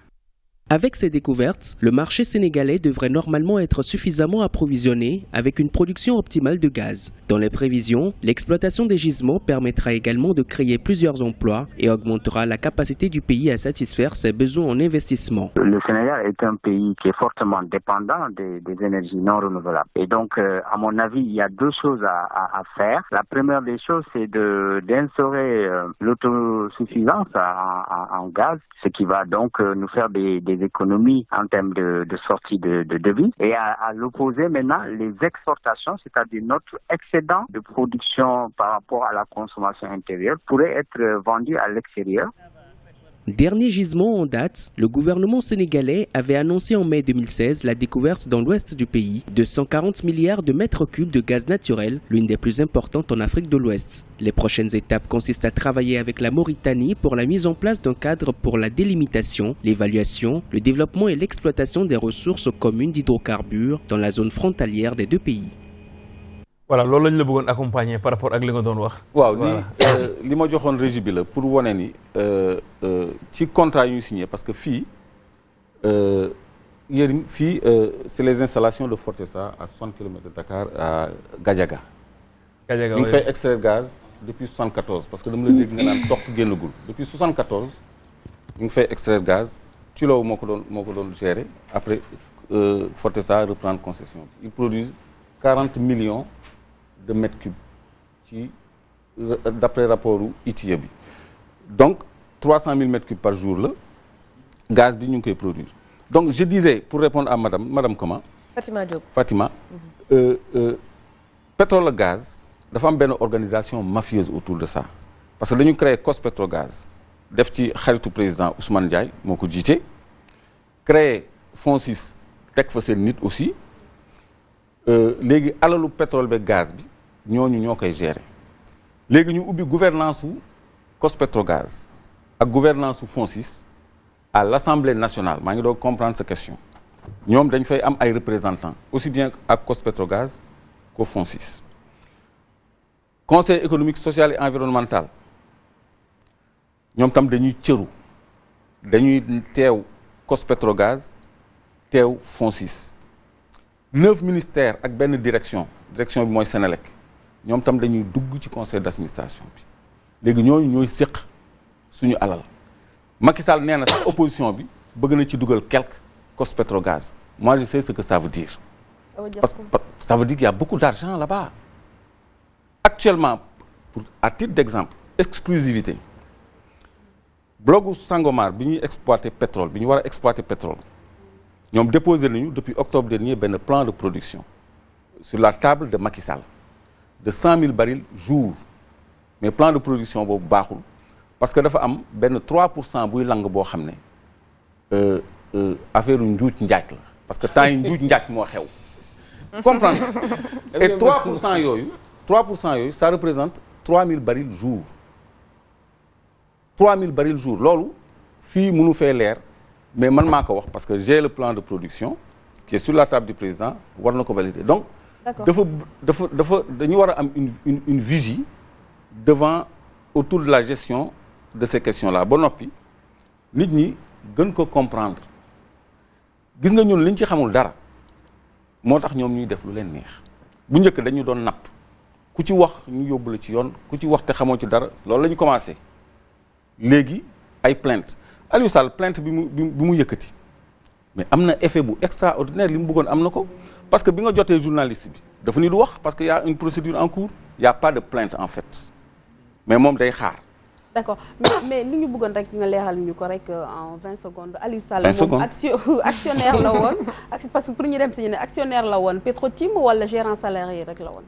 [SPEAKER 9] Avec ces découvertes, le marché sénégalais devrait normalement être suffisamment approvisionné avec une production optimale de gaz. Dans les prévisions, l'exploitation des gisements permettra également de créer plusieurs emplois et augmentera la capacité du pays à satisfaire ses besoins en investissement.
[SPEAKER 11] Le Sénégal est un pays qui est fortement dépendant des énergies non renouvelables. Et donc, à mon avis, il y a deux choses à faire. La première des choses, c'est d'instaurer l'autosuffisance en gaz, ce qui va donc nous faire des économies en termes de sortie de devises. Et à l'opposé maintenant, les exportations, c'est-à-dire notre excédent de production par rapport à la consommation intérieure, pourrait être vendu à l'extérieur.
[SPEAKER 9] Dernier gisement en date, le gouvernement sénégalais avait annoncé en mai 2016 la découverte dans l'ouest du pays de 140 milliards de mètres cubes de gaz naturel, l'une des plus importantes en Afrique de l'Ouest. Les prochaines étapes consistent à travailler avec la Mauritanie pour la mise en place d'un cadre pour la délimitation, l'évaluation, le développement et l'exploitation des ressources communes d'hydrocarbures dans la zone frontalière des deux pays.
[SPEAKER 4] voilà loolu lañ la bëggoon accompagner par rapport ak li nga doon wax.
[SPEAKER 7] waaw li ma joxoon régie bi la pour wane ni ci contrat yu ñu signé parce que fii yéen fii c'est les installations de Fortesa à 60 km de Dakar à Gadiaga.
[SPEAKER 4] Gadiaga
[SPEAKER 7] ñu ngi fay extraire gaz depuis 74 parce que dama la dégg nga naan toq génnagul depuis 74 ñu ngi fay extraire gaz Tullow moo ko doon gérer après Fortesa reprendre concession ils produisent 40 millions de mètres cubes ci d'après rapport ITIE bi donc 300 000 mètres cubes par jour la gaz bi ñu ngi koy produire donc je disais pour répondre à madame comment
[SPEAKER 3] Fatima Diop
[SPEAKER 7] Fatima pétrole gaz dafa am benn organisation mafieuse autour de ça parce que dañu créé COS-Petrogaz def ci xaritu président Ousmane Ndiaye moo ko jiite créé FONSIS teg fa seen nit aussi léegi alalu pétrole be gaz bi ñooñu ñoo koy gérer léegi ñu ubbi gouvernance su COS-Petrogaz ak gouvernance su FONSIS à l'Assemblée nationale maa ngi doon comprendre sa question ñoom dañ fay am ay représentants aussi bien ak COS-Petrogaz qu'au FONSIS conseil économique social et environnemental ñoom tam dañuy cëru dañuy teew COS-Petrogaz teew FONSIS 9 ministères ak benn direction bi mooy Sénélec ñoom tam dañuy dugg ci conseil d'administration bi léegi ñooñu ñooy séq suñu alal Macky Sall nee na sax opposition bi bëgg na ci dugal quelque COS-Petrogaz moi je sais ce que ça veut dire parce que ça veut dire qu'il y a beaucoup d'argent là-bas actuellement à titre d'exemple exclusivité blogu Sangomar bi ñuy exploiter pétrole bi ñu war a exploiter pétrole ñoom déposé nañu depuis octobre dernier benn plan de production sur la table de Macky Sall de 100 000 barils jour mais plan de production boobu baaxul parce que dafa am benn 3% buy lang boo xam ne affaire njuuj njaaj la parce que temps yi njuuj njaaj moo xew comprendre et 3% yooyu ça représente 3 000 barils jour 3 000 barils jour loolu fii mënu fee leer mais man maa ko wax parce que j'ai le plan de production qui est sur la table du président war na ko valider donc dañu war a am une vigie devant autour de la gestion de ces questions-là ba noppi nit ñi gën ko comprendre gis nga ñun liñ ci xamul dara moo tax ñoom ñuy def lu leen neex bu njëkk dañu doon napp ku ci wax ñu yóbbu la ci yoon ku ci wax te xamoo ci dara loolu la ñu commencé léegi ay plainte Aliou Sall plainte bi mu yëkkati mais am na effet bu extraordinaire li mu bëggoon am na ko parce que bi nga jotee journaliste bi dafa ni du wax parce que y a une procédure en cours y a pas de plainte en fait mais moom day xaar.
[SPEAKER 2] d'accord mais li ñu bëggoon rek nga leeral ñu ko rek en 20 secondes Aliou Sall moom actionnaire la woon parce que pour ñu dem si ñu ne actionnaire la woon Petro-Tim wala gérant salarié rek la woon.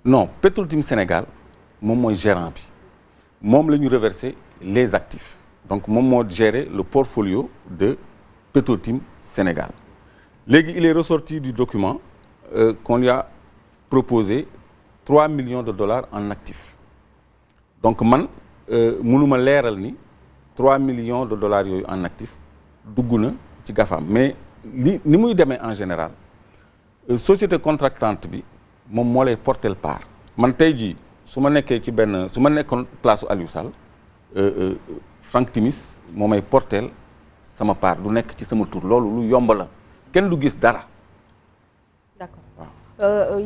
[SPEAKER 7] non Petro-Tim Sénégal moom mooy gérant bi moom la ñu reverser les actifs donc moom moo gérer le portfolio de Petro-Tim Sénégal léegi il est ressorti du document qu'on lui a proposé 3 millions de dollars en actifs donc man mënuma leeral ni 3 millions de dollars yooyu en actifs dugg na ci GAFAM mais ni muy demee en général société contractante bi moom moo lay porter part man tey jii su ma nekkee ci su ma nekkoon place Aliou Sall Franck Timis moo may porter sama part du nekk ci sama tur loolu lu yomb la kenn du gis dara.
[SPEAKER 2] d'accord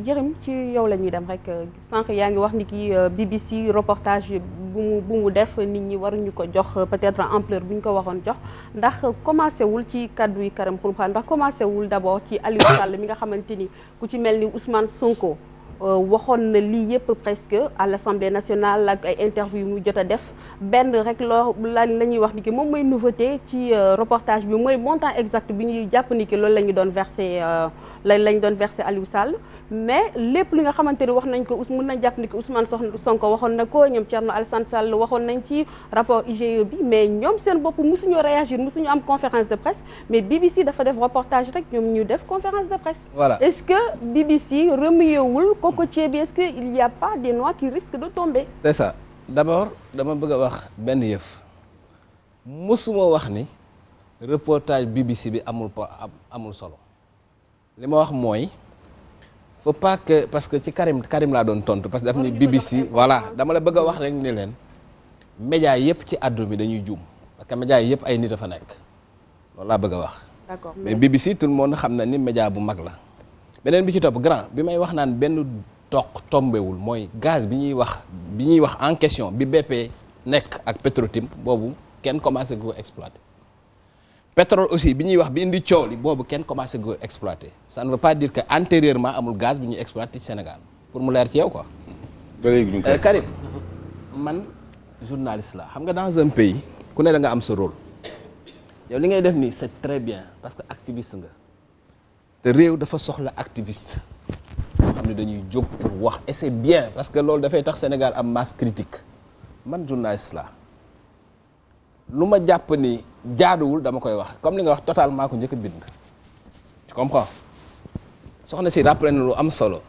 [SPEAKER 2] Yérim ci yow la ñuy dem rek sànq yaa ngi wax ni ki BBC reportage bu mu def nit ñi waruñu ko jox peut-être ampleur bu ñu ko waxoon jox ndax commencé wul ci kaddu yi Karim Xrum Xax ndax commencé wul d'abord ci Aliou Sall mi nga xamante ni ku ci mel ni Ousmane Sonko waxoon na lii yëpp presque à l'Assemblée nationale ak ay interview yu mu jot a def benn rek loo la ñuy wax ni ki moom mooy nouveauté ci reportage bi mooy montant exact bi ñuy jàpp ni ki loolu la ñu doon versé lañ doon versé Aliou Sall mais lépp li nga xamante ni wax nañ ko mën nañ jàpp ni ki Ousmane Sonko waxoon na ko ñoom Thierno Alassane Sall waxoon nañ ci rapport IGE bi mais ñoom seen bopp mosuñu réagir mosuñu am conférence de presse mais BBC dafa def reportage rek ñoom ñu def conférence de presse.
[SPEAKER 1] Voilà.
[SPEAKER 2] Est-ce que BBC remuewul cocotier bi est-ce que il n'y a pas des noix qui risquent de tomber?
[SPEAKER 1] C'est ça d'abord dama bëgg a wax benn yëf mosuma wax ni reportage BBC bi amul solo li ma wax mooy faut pas que parce que ci Karim laa doon tontu parce que daf ni BBC voilà dama la bëgg a wax rek ni leen média yëpp ci àdduna bi dañuy juum parce que média yëpp ay nit a fa nekk loolu laa bëgg a wax.
[SPEAKER 2] D'accord
[SPEAKER 1] mais BBC tout le monde xam na ni média bu mag la beneen bi ci topp grand bi may wax naan benn tombewul mooy gaz bi ñuy wax en question bi BP nekk ak Petrotim boobu kenn commencé go exploiter pétrole aussi bi ñuy wax bi indi coow li boobu kenn commencé go exploiter ça ne veut pas dire que antérieurement amul gaz bi ñuy exploiter ci Sénégal pour mu leer ci yow quoi. Karim man journaliste la xam nga dans un pays ku ne da nga am sa rôle yow li ngay def nii c'est très bien parce que activiste nga te réew dafa soxla activiste yoo xam ne dañuy jóg pour wax et c'est bien parce que loolu dafay tax Sénégal am masse critique man journaliste la lu ma jàpp ni jaaduwul dama koy wax comme li nga wax totalement ko njëkk a bind tu comprends soxna si rappelé na lu am solo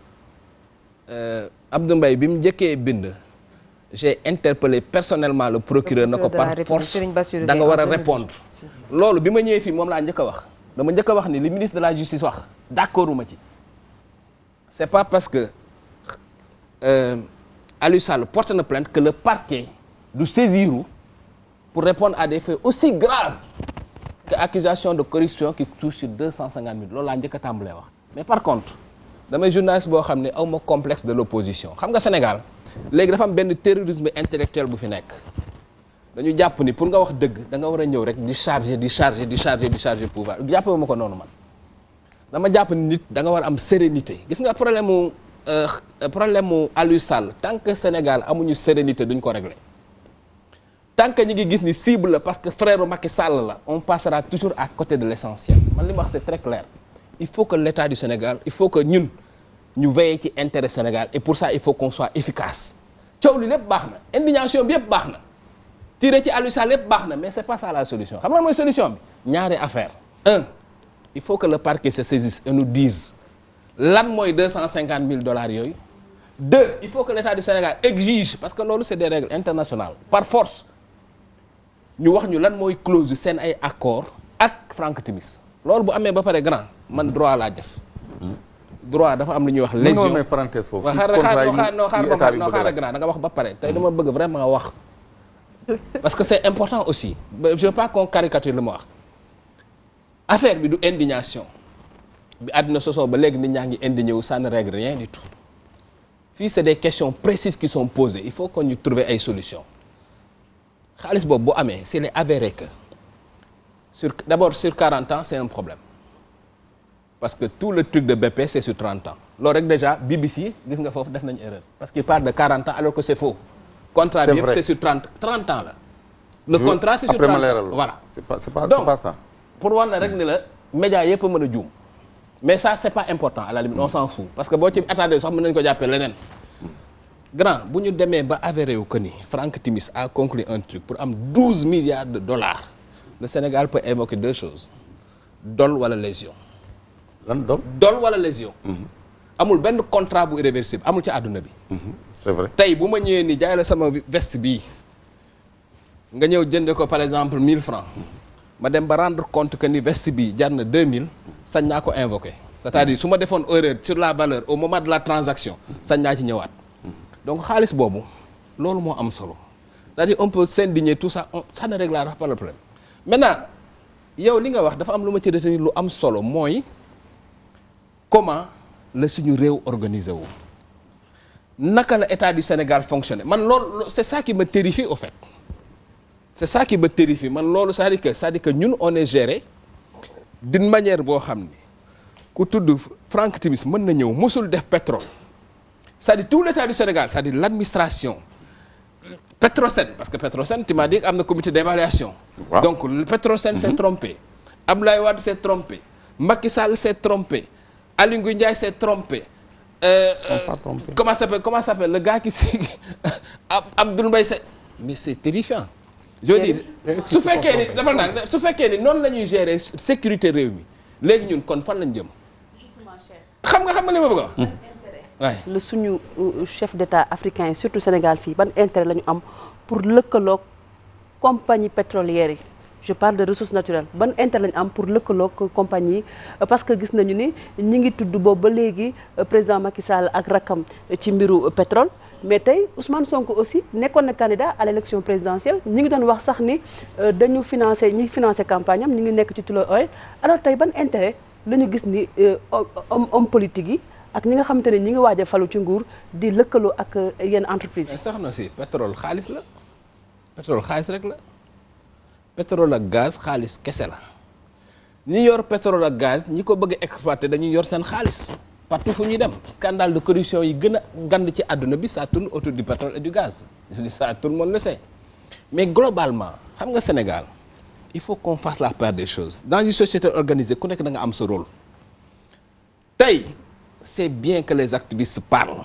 [SPEAKER 1] Abdou Mbaye bi mu njëkkee bind j'ai interpellé personnellement le procureur na ko par force da nga war a répondre loolu bi ma ñëwee fii moom laa njëkk a wax dama njëkk a wax ni li ministre de la justice wax d'accorduma ci c'est pas parce que Aliou Sall porte na plainte que le parquet du saisiru pour répondre à des faits aussi graves que accusation de corruption qui touche sur 250 000 loolu laa njëkk a tàmbalee wax mais par contre damay journaliste boo xam ne aw ma complexe de l'opposition xam nga Sénégal léegi dafa am benn terrorisme intellectuel bu fi nekk dañu jàpp ni pour nga wax dëgg da nga war a ñëw rek di charger pouvoir jàppee ma ko noonu man dama jàpp ni nit da nga war a am sérénité gis nga problème mu Aliou Sall tant que Sénégal amuñu sérénité duñ ko régler tant que ñi ngi gis ni cible la parce que frère Macky Sall la on passera toujours à côté de l'essentiel man li ma wax c'est très clair il faut que l'État du Sénégal il faut que ñun ñu veiller ci intérêt Sénégal et pour ça il faut qu'on soit efficace coow li lépp baax na indignation bi yëpp baax na tirer ci Aliou Sall lépp baax na mais c'est pas ça la solution xam nga mooy solution bi ñaari affaire il faut que le parquet se saisisse et nous dise lan mooy $250 000 yooyu. 2 il faut que l'État du Sénégal exige parce que loolu c'est des règles internationales par force ñu wax ñu lan mooy clause yu seen ay accord ak Franck Timis loolu bu amee ba pare grand man droit laa def. droit dafa am lu ñuy wax lésion
[SPEAKER 7] non mais parenthèse foofu.
[SPEAKER 1] xaaral grand da nga wax ba pare tey dama bëgg vraiment wax parce que c'est important aussi je veux pas qu'on caricature li ma wax. affaire bi du indignation bi àddina sosoo ba léegi nit ñaa ngi indigné wu ça ne règle rien du tout fii c'est des questions précises qui sont posées il faut que ñu trouver ay solutions xaalis boobu bu amee s'il est avéré que d'abord sur 40 ans c'est un problème parce que tout le truc de BP c'est sur 30 ans loolu rek déjà BBC gis nga foofu def nañu erreur parce qu'il parle de 40 ans alors que c'est faux contrat bi yëpp c'est sur 30 ans la le contrat c'est sur 30 ans voilà
[SPEAKER 7] c'est pas ça
[SPEAKER 1] pour war na rek ni la média yëpp a mën a juum mais ça c'est pas important à la limite on s'en fout parce que boo ci attardé sax mën nañu ko jàppee leneen grand bu ñu demee ba avéré wu que ni Franck Timis a conclu un truc pour am $12 milliards le Sénégal peut évoquer 2 choses dol wala lésion.
[SPEAKER 7] lan
[SPEAKER 1] dol wala lésion. amul benn contrat bu irréversible amul ci àdduna bi.
[SPEAKER 7] c'est vrai
[SPEAKER 1] tey bu ma ñëwee ni jaay la sama veste bii nga ñëw jënde ko par exemple 1000 francs ma dem ba rendre compte que ni veste bi jar na 2000 sañ naa ko invoquer c'est-à-dire su ma defoon erreur sur la valeur au moment de la transaction sañ naa ci ñëwaat donc xaalis boobu loolu moo am solo c'est-à-dire on peut s'indigner tout ça ça ne réglera pas le problème maintenant yow li nga wax dafa am lu ma ci retenir lu am solo mooy comment la suñu réew organisé wu naka la état du Sénégal fonctionné man loolu c'est ça qui me terrifie au fait c'est ça qui me terrifie man loolu c'est-à-dire que ñun on est géré d'une manière boo xam ni ku tudd Franck Timis mën na ñëw mosul def pétrole c'est-à-dire tout l'état du Sénégal c'est-à-dire l'administration Petrosen parce que Petrosen tu m'as dit am na comité d'évaluation donc le Petrosen s'est trompé Abdoulaye Wade s'est trompé Macky Sall s'est trompé Aly Ngouille Ndiaye s'est trompé comment s'appelle le gars qui Abdoul Mbaye mais c'est terrifiant je veux dire su fekkee ni dafa nag su fekkee ni noonu la ñuy gérer sécurité réew mi léegi ñun kon fan lañ jëm xam nga li ma bëgg a wax waaye
[SPEAKER 2] le suñu chef d'état africain yi surtout Sénégal fii ban intérêt la ñu am pour lëkkaloog compagnie pétrolière yi je parle de ressources naturelles ban intérêt la ñu am pour lëkkaloog compagnie yi parce que gis nañu ni ñi ngi tudd boobu ba léegi président Macky Sall ak rakkam ci mbiru pétrole mais tey Ousmane Sonko aussi nekkoon na candidat à l'élection présidentielle ñi ngi doon wax sax ni dañu ñi financé campagne am ñi ngi nekk ci Tullow Oil alors tey ban intérêt la ñu gis ni homme politique yi ak ñi nga xamante ne ñi ngi waaj a falu ci nguur di lëkkaloo ak yenn entreprise yi.
[SPEAKER 1] sax na si pétrole xaalis la pétrole xaalis rek la pétrole ak gaz xaalis kese la ñi yor pétrole ak gaz ñi ko bëgg a exploiter dañuy yor seen xaalis partout fu ñuy dem scandale de corruption yi gën a gand ci àdduna bi ça tourne autour du pétrole et du gaz je dis ça tout le monde le sait mais globalement xam nga Sénégal il faut qu'on fasse la part des choses dans une société organisée ku nekk da nga am sa rôle tey c'est bien que les activistes parlent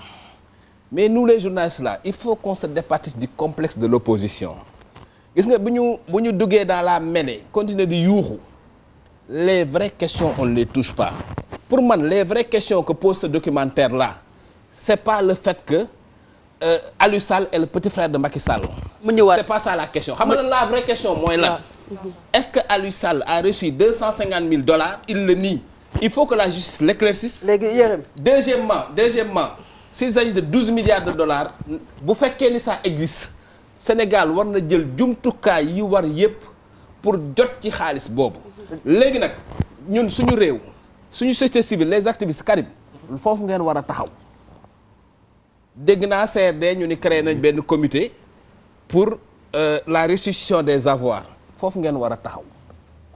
[SPEAKER 1] mais nous les journalistes là il faut qu'on se départisse du complexe de l'opposition gis nga bu ñu duggee dans la mêlée continuer di yuuxu les vraies questions on ne les touche pas pour man les vraies questions que pose ce documentaire là c'est pas le fait que Aliou Sall est le petit frère de Macky Sall c'est pas ça la question xam nga la vraie question mooy lan est-ce que Aliou Sall a reçu $250,000 il le nie il faut que la justice l'éclaircisse. Deuxièmement s'il s'agit de 12 milliards de dollars bu fekkee ni ça existe Sénégal war na jël jumtukaay yi war yépp pour jot ci xaalis boobu léegi nag ñun suñu réew suñu société civile les activistes Karim foofu ngeen war a taxaw dégg naa CRD ñu ni créé nañ benn comité pour la restitution des avoirs foofu ngeen war a taxaw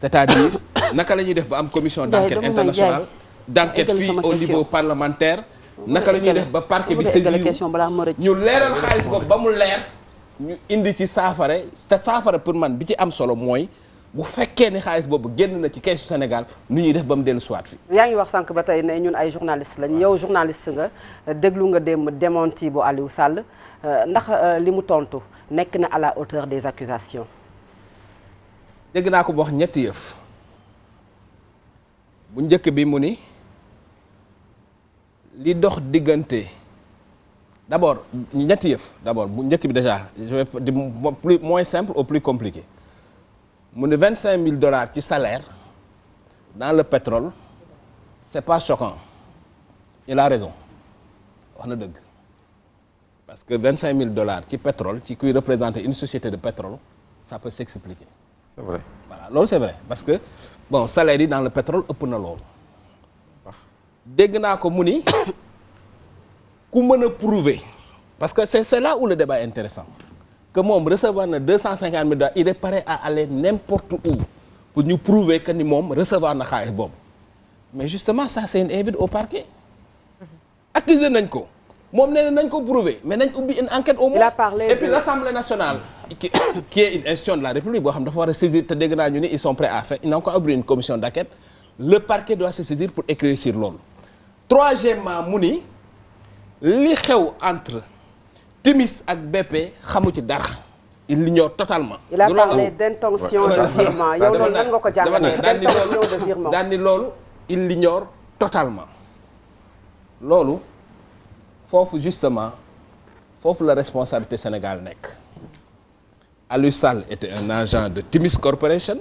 [SPEAKER 1] c'est-à-dire naka la ñuy def ba am commission d'enquête internationale d'enquête fii au niveau parlementaire naka la ñuy def ba parquet bi saisir ñu leeral xaalis boobu ba mu leer ñu indi ci saafara te saafara pour man bi ci am solo mooy bu fekkee ni xaalis boobu génn na ci keesu Sénégal nu ñuy def ba mu dellu siwaat fi
[SPEAKER 2] yaa ngi wax sànq ba tey ne ñun ay journaliste lañ yow journaliste nga déglu nga dem démenti bu Aliou Sall ndax li mu tontu nekk na à la hauteur des accusations
[SPEAKER 1] dégg naa ko wax ñetti yëf bu njëkk bi mu ni li dox diggante d'abord ñetti yëf d'abord bu njëkk bi déjà je vais du plus moins simple au plus compliqué mu ne $25,000 ci salaire dans le pétrole c'est pas choquant il a raison wax na dëgg parce que $25,000 ci pétrole ci kuy représenter une société de pétrole ça peut s'expliquer
[SPEAKER 7] c'est vrai
[SPEAKER 1] voilà loolu c'est vrai parce que bon salaire yi dans le pétrole ëpp na loolu dégg naa ko mu ni ku mën a prouver parce que c'est là où le débat est intéressant que moom recevoir na $250,000 il est prêt à aller n'importe où pour ñu prouver que ni moom recevoir na xaalis boobu mais justement ça c'est une invite au parquet accusé nañ ko moom nee na nañ ko prouver mais nañ ubbi une enquête au moins et puis l'Assemblée nationale qui est une institution de la République boo xam dafa war a saisir te dégg naa ñu ni ils sont prêts à faire ils n'ont qu'à ouvrir une commission d'enquête le parquet doit se saisir pour éclaircir loolu troisièmement mu ni li xew entre Timis ak BP xamu ci dara il l'ignore totalement.
[SPEAKER 2] il a parlé d'intention de virement yow loolu nan nga ko jàngatee d'intention de virement
[SPEAKER 1] daan ni loolu il l'ignore totalement loolu foofu justement foofu la responsabilité Sénégal nekk Aliou Sall était un agent de Timis Corporation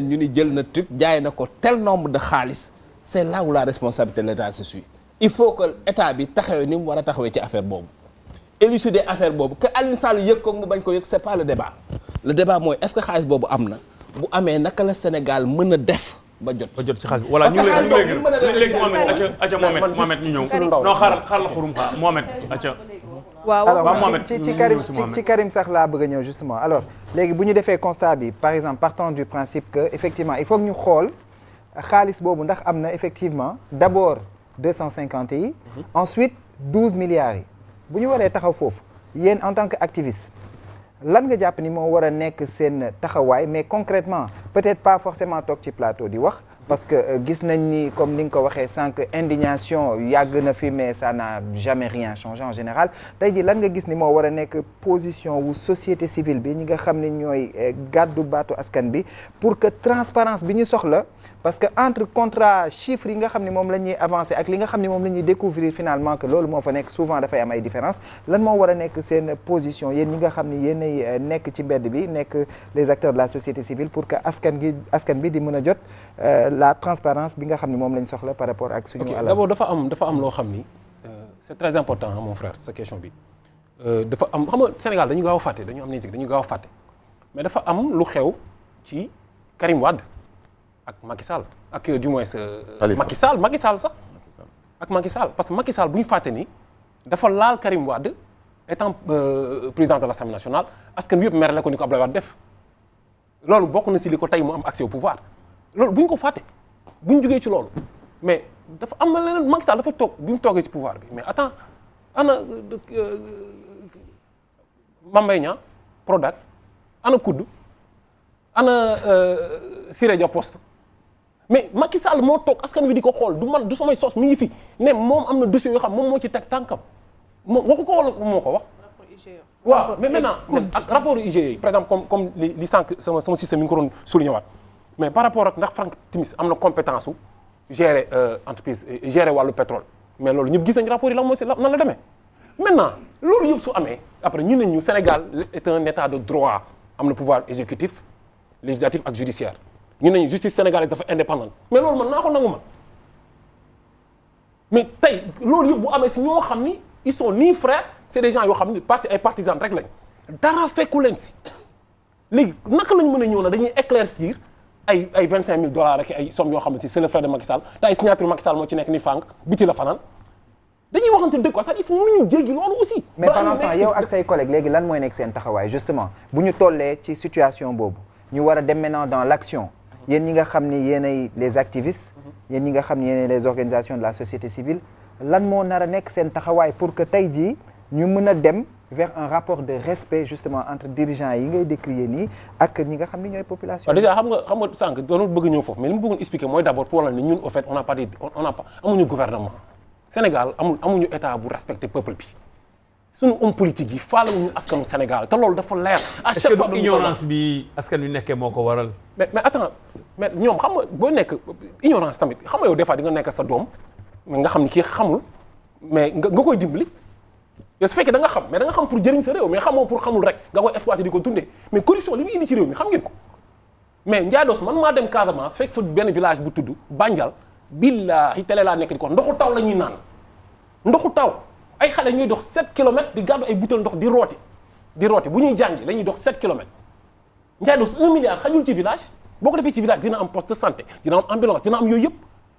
[SPEAKER 1] ñu ni jël na truc jaay na ko tel nombre de xaalis c'est là où la responsabilité de l'État se suit il faut que état bi taxawee ni mu war a taxawee ci affaire boobu élucider affaire boobu que Aliou Sall yëg ko mu bañ ko yëg c'est pas le débat mooy est-ce que xaalis boobu am na bu amee naka la Sénégal mën a def ba jot
[SPEAKER 4] ci xaalis bi voilà ñu ngi léegi Mohamed ñu ñëw non xaaral la xurum xaar Mohamed acca
[SPEAKER 5] alors ci Karim sax laa bëgg a ñëw justement alors léegi bu ñu defee constat bi par exemple partant du principe que effectivement il faut que ñu xool xaalis boobu ndax am na effectivement d'abord 250 yi ensuite 12 milliards yi bu ñu waree taxaw foofu yéen en tant que activiste lan nga jàpp ni moo war a nekk seen taxawaay mais concrètement peut-être pas forcément toog ci plateau di wax parce que gis nañ ni comme ni nga ko waxee sànq indignation yàgg na fi mais ça n'a jamais rien changé en général tey jii lan nga gis ni moo war a nekk position wu société civile bi ñi nga xam ne ñooy gàddu baatu askan bi pour que transparence bi ñu soxla parce que entre contrat chiffres yi nga xam ne moom la ñuy avancer ak li nga xam ne moom la ñuy découvrir finalement que loolu moo fa nekk souvent dafay am ay différence lan moo war a nekk seen position yéen ñi nga xam ne yéenay nekk ci mbedd bi nekk les acteurs de la société civile pour que askan bi di mën a jot la transparence bi nga xam ne moom lañ soxla par rapport ak suñu alal.
[SPEAKER 6] D'abord dafa am loo xam ni c'est très important mon frère sa question bi dafa am xam nga Sénégal dañu gaaw a fàtte dañu am amnésie dañu gaaw a fàtte mais dafa am lu xew ci Karim Wade ak Macky Sall ak du moins Macky Sall sax ak Macky Sall parce que Macky Sall bu ñu fàtte ni dafa laal Karim Wade étant président de l'Assemblée nationale askan wi yëpp mer la ko ni ko Abdoulaye Wade def loolu bokk na si li ko tey mu am accès au pouvoir loolu bu ñu ko fàtte bu ñu jógee ci loolu mais dafa am na leneen Macky Sall dafa toog bi mu toogee si pouvoir bi mais attends ana Mame Mbaye Niang Prodac ana Koudou ana Siré Dia Poste mais Macky Sall moo toog askan wi di ko xool du man du samay sos mi ngi fi ne moom am na dossier yoo xam moom moo ci teg tànkam moom waxu ko wala moo ko wax. waaw mais maintenant ak rapport IGE par exemple comme li sànq sama système mi ngi ko doon souligné waat mais par rapport ak ndax Franck Timis am na compétence su gérer entreprise gérer wàllu pétrole mais loolu ñëpp gis nañ rapport yi lan moo si nan la demee. maintenant loolu yëpp su amee après ñu ne ñu Sénégal est un état de droit am na pouvoir exécutif législatif ak judiciaire ñu ne ñu justice sénégalaise dafa indépendante mais loolu man naa ko nangu man mais tey loolu yëpp bu amee si ñoo xam ni ils sont ni frères c'est des gens yoo xam ni ay partisans rek lañ dara fekku leen si léegi naka lañ mën a ñëw na dañuy éclaircir ay $25,000 rek ay sommes yoo xam ne c'est le frère de Macky Sall te ay signature Macky Sall moo ci nekk ni fànk biti la fanaan dañuy waxante dëgg quoi ça il faut mënuñu jéggi loolu aussi.
[SPEAKER 5] mais pendant ce temps yow ak say collègues léegi lan mooy nekk seen taxawaay justement bu ñu tollee ci situation boobu ñu war a dem maintenant dans l'action yéen ñi nga xam ni yéenay les activistes yéen ñi nga xam ni yéenay les organisations de la société civile lan moo nar a nekk seen taxawaay pour que tey jii ñu mën a dem vers un rapport de respect justement entre dirigeants yi ngay décrier nii ak ñi nga xam ni ñooy population.
[SPEAKER 6] déjà xam nga sànq doon bëgg ñëw foofu mais li mu bëggoon expliquer mooy d'abord pour wala ni ñun au fait on n'a pas amuñu gouvernement Sénégal amuñu état bu respecter peuple bi suñu homme politique yi faalewuñu askanu Sénégal te loolu dafa leer. à chaque fois
[SPEAKER 4] ignorance bi askan wi nekkee moo ko waral.
[SPEAKER 6] mais attends mais ñoom xam nga boo nekk ignorance tamit xam nga yow des fois di nga nekk sa doom nga xam ni kii xamul mais nga koy dimbali. yow su fekkee da nga xam mais da nga xam pour jëriñ sa réew mais xamoo pour xamul rek nga koy exploiter di ko dundee mais corruption li muy indi ci réew mi xam ngeen ko mais Ndiaye Doss man maa dem Casamance fekk fa benn village bu tudd Bandial billahi télé laa nekk di ko ndoxu taw la ñuy naan ndoxu taw ay xale ñuy dox 7 kilomètres di gàddu ay butéel ndox di rooti bu ñuy jàngi la ñuy dox 7 kilomètres Ndiaye Doss 1 milliard xajul ci village boo ko defee ci village dina am poste de santé dina am ambulance dina am yooyu yëpp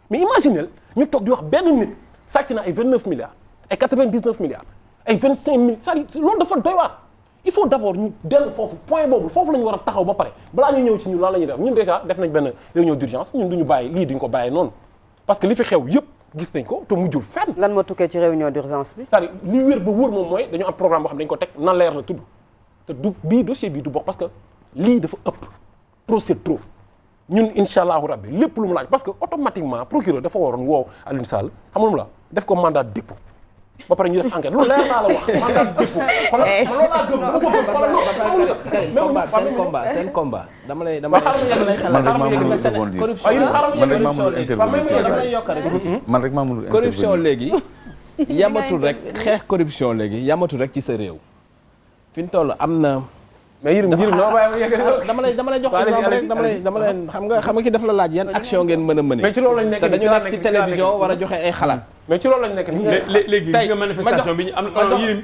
[SPEAKER 6] mais imaginez ñu toog di wax benn nit sàcc na ay 29 milliards ay 99 milliards ay 25 000 c'est-à-dire loolu dafa doy waar il faut d'abord ñu dellu foofu point boobu foofu la ñu war a taxaw ba pare balaa ñu ñëw ci ñun lan la ñuy def ñun déjà def nañ benn réunion d'urgence ñun duñu bàyyi lii duñ ko bàyyi noonu parce que li fi xew yëpp gis nañ ko te mujjul fenn.
[SPEAKER 2] lan moo tukkee ci réunion d'urgence bi.
[SPEAKER 6] c'est-à-dire li wér ba wóor moom mooy dañu am programme boo xam dañu ko teg nan leer la tudd te du bii dossier bii du bokk parce que lii dafa ëpp trop c'est trop ñun incha allahu rabbi lépp lu mu laaj parce que automatiquement procureur dafa waroon woow Alioune Sall xam nga lu mu la def ko mandat de dépôt ba pare ñu def enquête lu leer naa la wax mandat de dépôt loolu laa gëm bu ko gëm
[SPEAKER 1] seen combat dama lay
[SPEAKER 7] man rek maa mënul
[SPEAKER 1] corruption léegi yamatul rek xeex corruption léegi yamatul rek ci sa réew fi ñu toll am na
[SPEAKER 6] mais Yirim
[SPEAKER 1] dama lay jox exemple rek dama lay xam nga ki daf la laaj yan action ngeen mën a mëne
[SPEAKER 6] mais ci loolu lañ nekk
[SPEAKER 1] te dañu nekk ci télévision war a joxe ay xalaat
[SPEAKER 6] mais ci loolu lañ nekk
[SPEAKER 4] léegi gis nga manifestation bi ñu am Yirim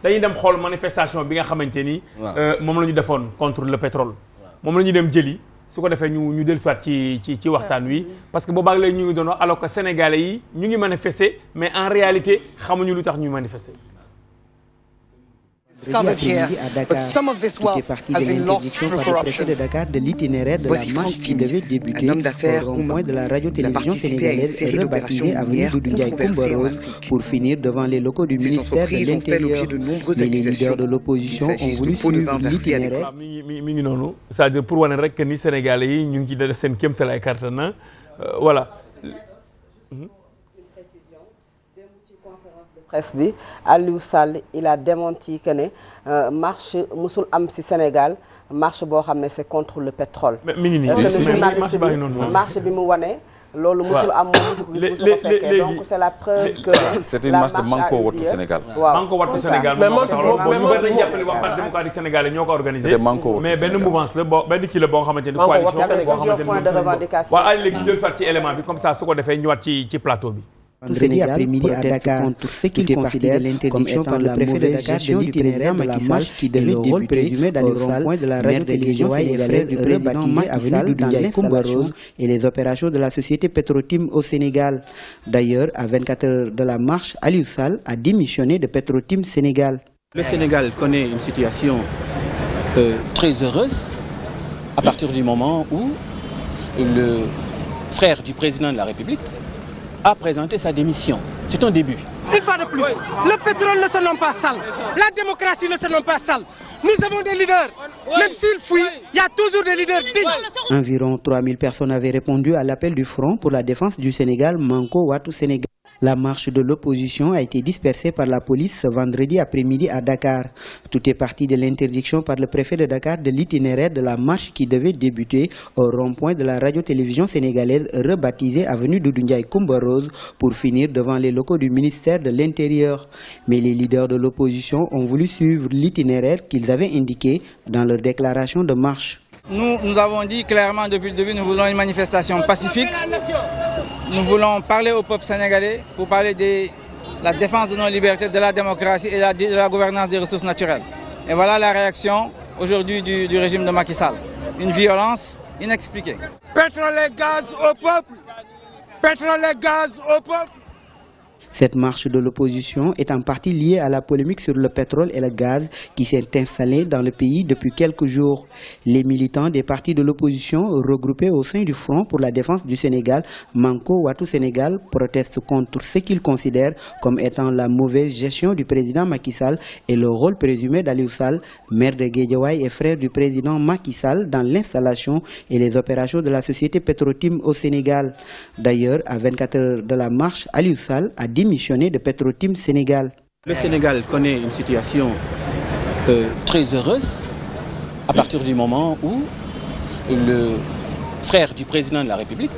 [SPEAKER 4] dañuy dem xool manifestation bi nga xamante ni moom la ñu defoon contre le pétrole moom la ñu dem jëli su ko defee ñu dellusiwaat ci waxtaan wi parce que boobaag léegi ñu ngi doon wax alors que sénégalais yi ñu ngi manifester mais en réalité xamuñu lu tax ñuy manifester.
[SPEAKER 12] Après-midi à Dakar, tout est parti de l'interdiction par le préfet de Dakar de l'itinéraire de la marche qui devait débuter au rond-point de la radio-télévision sénégalaise rebaptisée avenue Doudou Ndiaye Coumba Rose pour finir devant les locaux du ministère de l'Intérieur. Mais les leaders de l'opposition ont voulu suivre l'itinéraire.
[SPEAKER 4] mi ngi noonu c'est-à-dire pour wane rek que ni sénégalais yi ñu ngi ci def seen kéemtalaay kàttan voilà.
[SPEAKER 2] presse bi Aliou Sall il a démenti que ne marche musul am ci Sénégal marche boo xam ne c'est contre le pétrole.
[SPEAKER 4] mi ngi nii
[SPEAKER 2] marche bi mu wane. loolu musul am moom musul ko fekkee donc c'est la preuve que.
[SPEAKER 7] c'est une marche de Manko Wattu Sénégal.
[SPEAKER 2] waaw
[SPEAKER 4] Manko Wattu Sénégal moom moo tax loolu ñu bëri nañu jàppale waa Parti démocratique sénégalais ñoo ko organisé. mais benn mouvance la benn kii la boo xamante ni coalition boo xamante ni waaw léegi ñu jël soit ci élément bi comme ça su ko defee ñëwaat ci plateau bi.
[SPEAKER 12] Vendredi après-midi à Dakar, contre ce qu'il considère comme étant la mauvaise gestion du l'itinéraire de la marche qui devait débuter au rond-point de la radio-télévision sénégalaise rebaptisée avenue Doudou Ndiaye Coumba Rose et les opérations de la société Petrotim au Sénégal. D'ailleurs, à 24 heures de la marche, Aliou Sall a démissionné de Petrotim Sénégal.
[SPEAKER 13] Le Sénégal connaît une situation très heureuse à partir du moment où le frère du président de la République a présenté sa démission. C'est un début.
[SPEAKER 14] Une fois de plus, le pétrole ne se nomme pas sale, la démocratie ne se nomme pas sale. Nous avons des leaders, même s'ils fuient, il y a toujours des leaders dignes.
[SPEAKER 12] Environ 3000 personnes avaient répondu à l'appel du Front pour la défense du Sénégal, Manko Wattu Sénégal. La marche de l'opposition a été dispersée par la police ce vendredi après-midi à Dakar. Tout est parti de l'interdiction par le préfet de Dakar de l'itinéraire de la marche qui devait débuter au rond-point de la radio-télévision sénégalaise rebaptisée avenue Doudou Ndiaye Coumba Rose pour finir devant les locaux du ministère de l'Intérieur. Mais les leaders de l'opposition ont voulu suivre l'itinéraire qu'ils avaient indiqué dans leur déclaration de marche.
[SPEAKER 15] Nous avons dit clairement depuis le début, nous voulons une manifestation pacifique. Nous voulons parler au peuple sénégalais pour parler de la défense de nos libertés, de la démocratie et de la gouvernance des ressources naturelles. Et voilà la réaction aujourd'hui du régime de Macky Sall. Une violence inexpliquée.
[SPEAKER 14] Pétrole et gaz au peuple! Pétrole et gaz au peuple!
[SPEAKER 12] Cette marche de l'opposition est en partie liée à la polémique sur le pétrole et le gaz qui s'est installée dans le pays depuis quelques jours. Les militants des partis de l'opposition regroupés au sein du Front pour la défense du Sénégal, Manko Wattu Sénégal, protestent contre ce qu'ils considèrent comme étant la mauvaise gestion du président Macky Sall et le rôle présumé d'Aliou Sall, maire de Guédiawaye et frère du président Macky Sall, dans l'installation et les opérations de la société Petrotim au Sénégal. D'ailleurs, à 24 heures de la marche, Aliou Sall a démissionné de Petrotim Sénégal.
[SPEAKER 13] Le Sénégal connaît une situation très heureuse à partir du moment où le frère du président de la République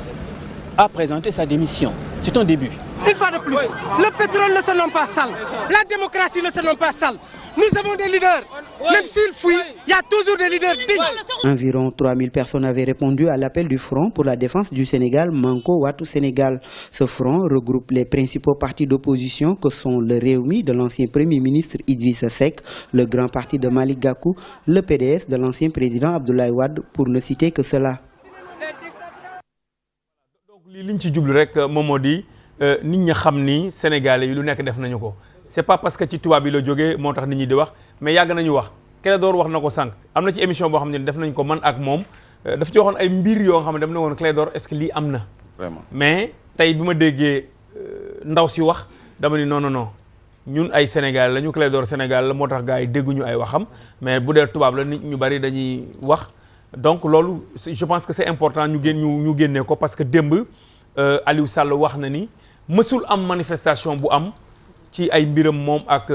[SPEAKER 13] a présenté sa démission. C'est un début.
[SPEAKER 14] Une fois de plus, le pétrole ne se nomme pas sale, la démocratie ne se nomme pas sale. Nous avons des leaders, même s'ils fuient, il y a toujours des leaders dignes.
[SPEAKER 12] Environ 3000 personnes avaient répondu à l'appel du Front pour la défense du Sénégal, Manko Wattu Sénégal. Ce front regroupe les principaux partis d'opposition que sont le Rewmi de l'ancien Premier ministre Idrissa Seck, le Grand Parti de Malick Gakou, le PDS de l'ancien président Abdoulaye Wade, pour ne citer que cela.
[SPEAKER 4] Donc li ñu ci jublu rek moom moo di nit ñi xam ni Sénégalais yi lu nekk def nañu ko. C'est pas parce que ci tubaab bi la jógee moo tax nit ñi di wax mais yàgg nañu wax Clédor wax na ko sànq am na ci émission boo xam ne def nañ ko man ak moom dafa ci waxoon ay mbir yoo xam ne daf ne woon Clédor est-ce que lii am na.
[SPEAKER 7] Vraiment.
[SPEAKER 4] Mais tey bi ma déggee ndaw si wax dama ni non non non ñun ay Sénégal la ñu Clédor Sénégal la moo tax gars yi dégguñu ay waxam mais bu dee tubaab la nit ñu bari dañuy wax donc loolu je pense que c'est important ñu génnee ko parce que démb Aliou Sall wax na ni mësul am manifestation bu am. ci ay mbiram moom ak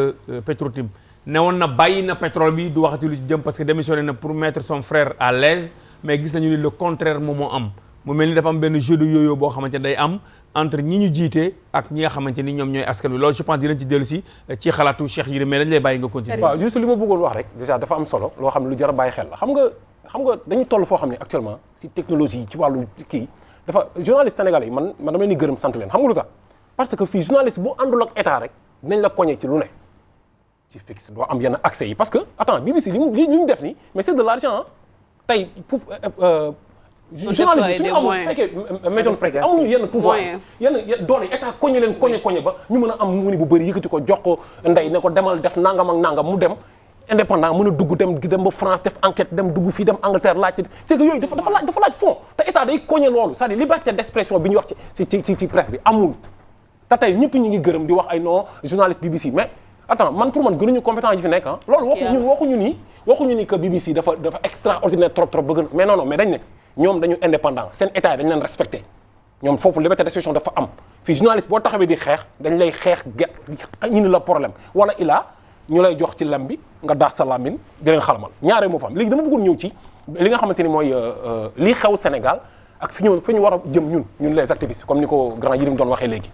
[SPEAKER 4] Petrotim ne woon na bàyyi na pétrole bi du waxati lu ci jëm parce que démissionné na pour mettre son frère à l'aise mais gis nañu ni le contraire moom moo am mu mel ni dafa am benn jeu de yo-yo boo xamante ne day am entre ñi ñu jiite ak ñi nga xamante ni ñoom ñooy askan wi loolu je pense dinañ ci dellu si ci xalaatu Cheikh Yérim mais dañ lay bàyyi nga continuer.
[SPEAKER 6] waaw juste li ma bëggoon wax rek déjà dafa am solo loo xam ne lu jar a bàyyi xel la xam nga dañu toll foo xam ne actuellement si technologie ci wàllu kii dafa journaliste sénégalais yi man dama leen di gërëm sant leen xam nga lu tax parce que fii journaliste bu àndul ak état rek dinañ la poñe ci lu ne ci fixe doo am yenn accès yi parce que attends BBC li ñu def nii mais c'est de l'argent tey journaliste suñu amul fekkee médium presse amuñu yenn pouvoir yenn doole état koñe leen koñe ba ñu mën a am mu ni bu bëri yëkkati ko jox ko ndey ne ko demal def nangam ak nangam mu dem indépendant mën a dugg dem ba France def enquête dem dugg fii dem Angleterre laaj c'est que yooyu dafa laaj fond te état day koñe loolu c'est-à-dire liberté d'expression bi ñu wax ci presse bi amul te tey ñëpp ñu ngi gërëm di wax ay non journaliste BBC mais attends pour man gënuñu compétent yi fi nekk loolu waxuñu ni que BBC dafa extraordinaire trop bëgg mais non mais dañ ne ñoom dañu indépendant seen état dañ leen respecté ñoom foofu liberté d'expression dafa am fii journaliste boo taxawee di xeex dañ lay xeex ñu ni la problème wala ñu lay jox ci lem bi nga daas sa lamine di leen xalamal ñaaree moo fa am léegi dama bëggoon ñëw ci li nga xamante ni mooy lii xew Sénégal ak fi ñu war a jëm ñun les activistes comme ni ko grand Yirim doon waxee léegi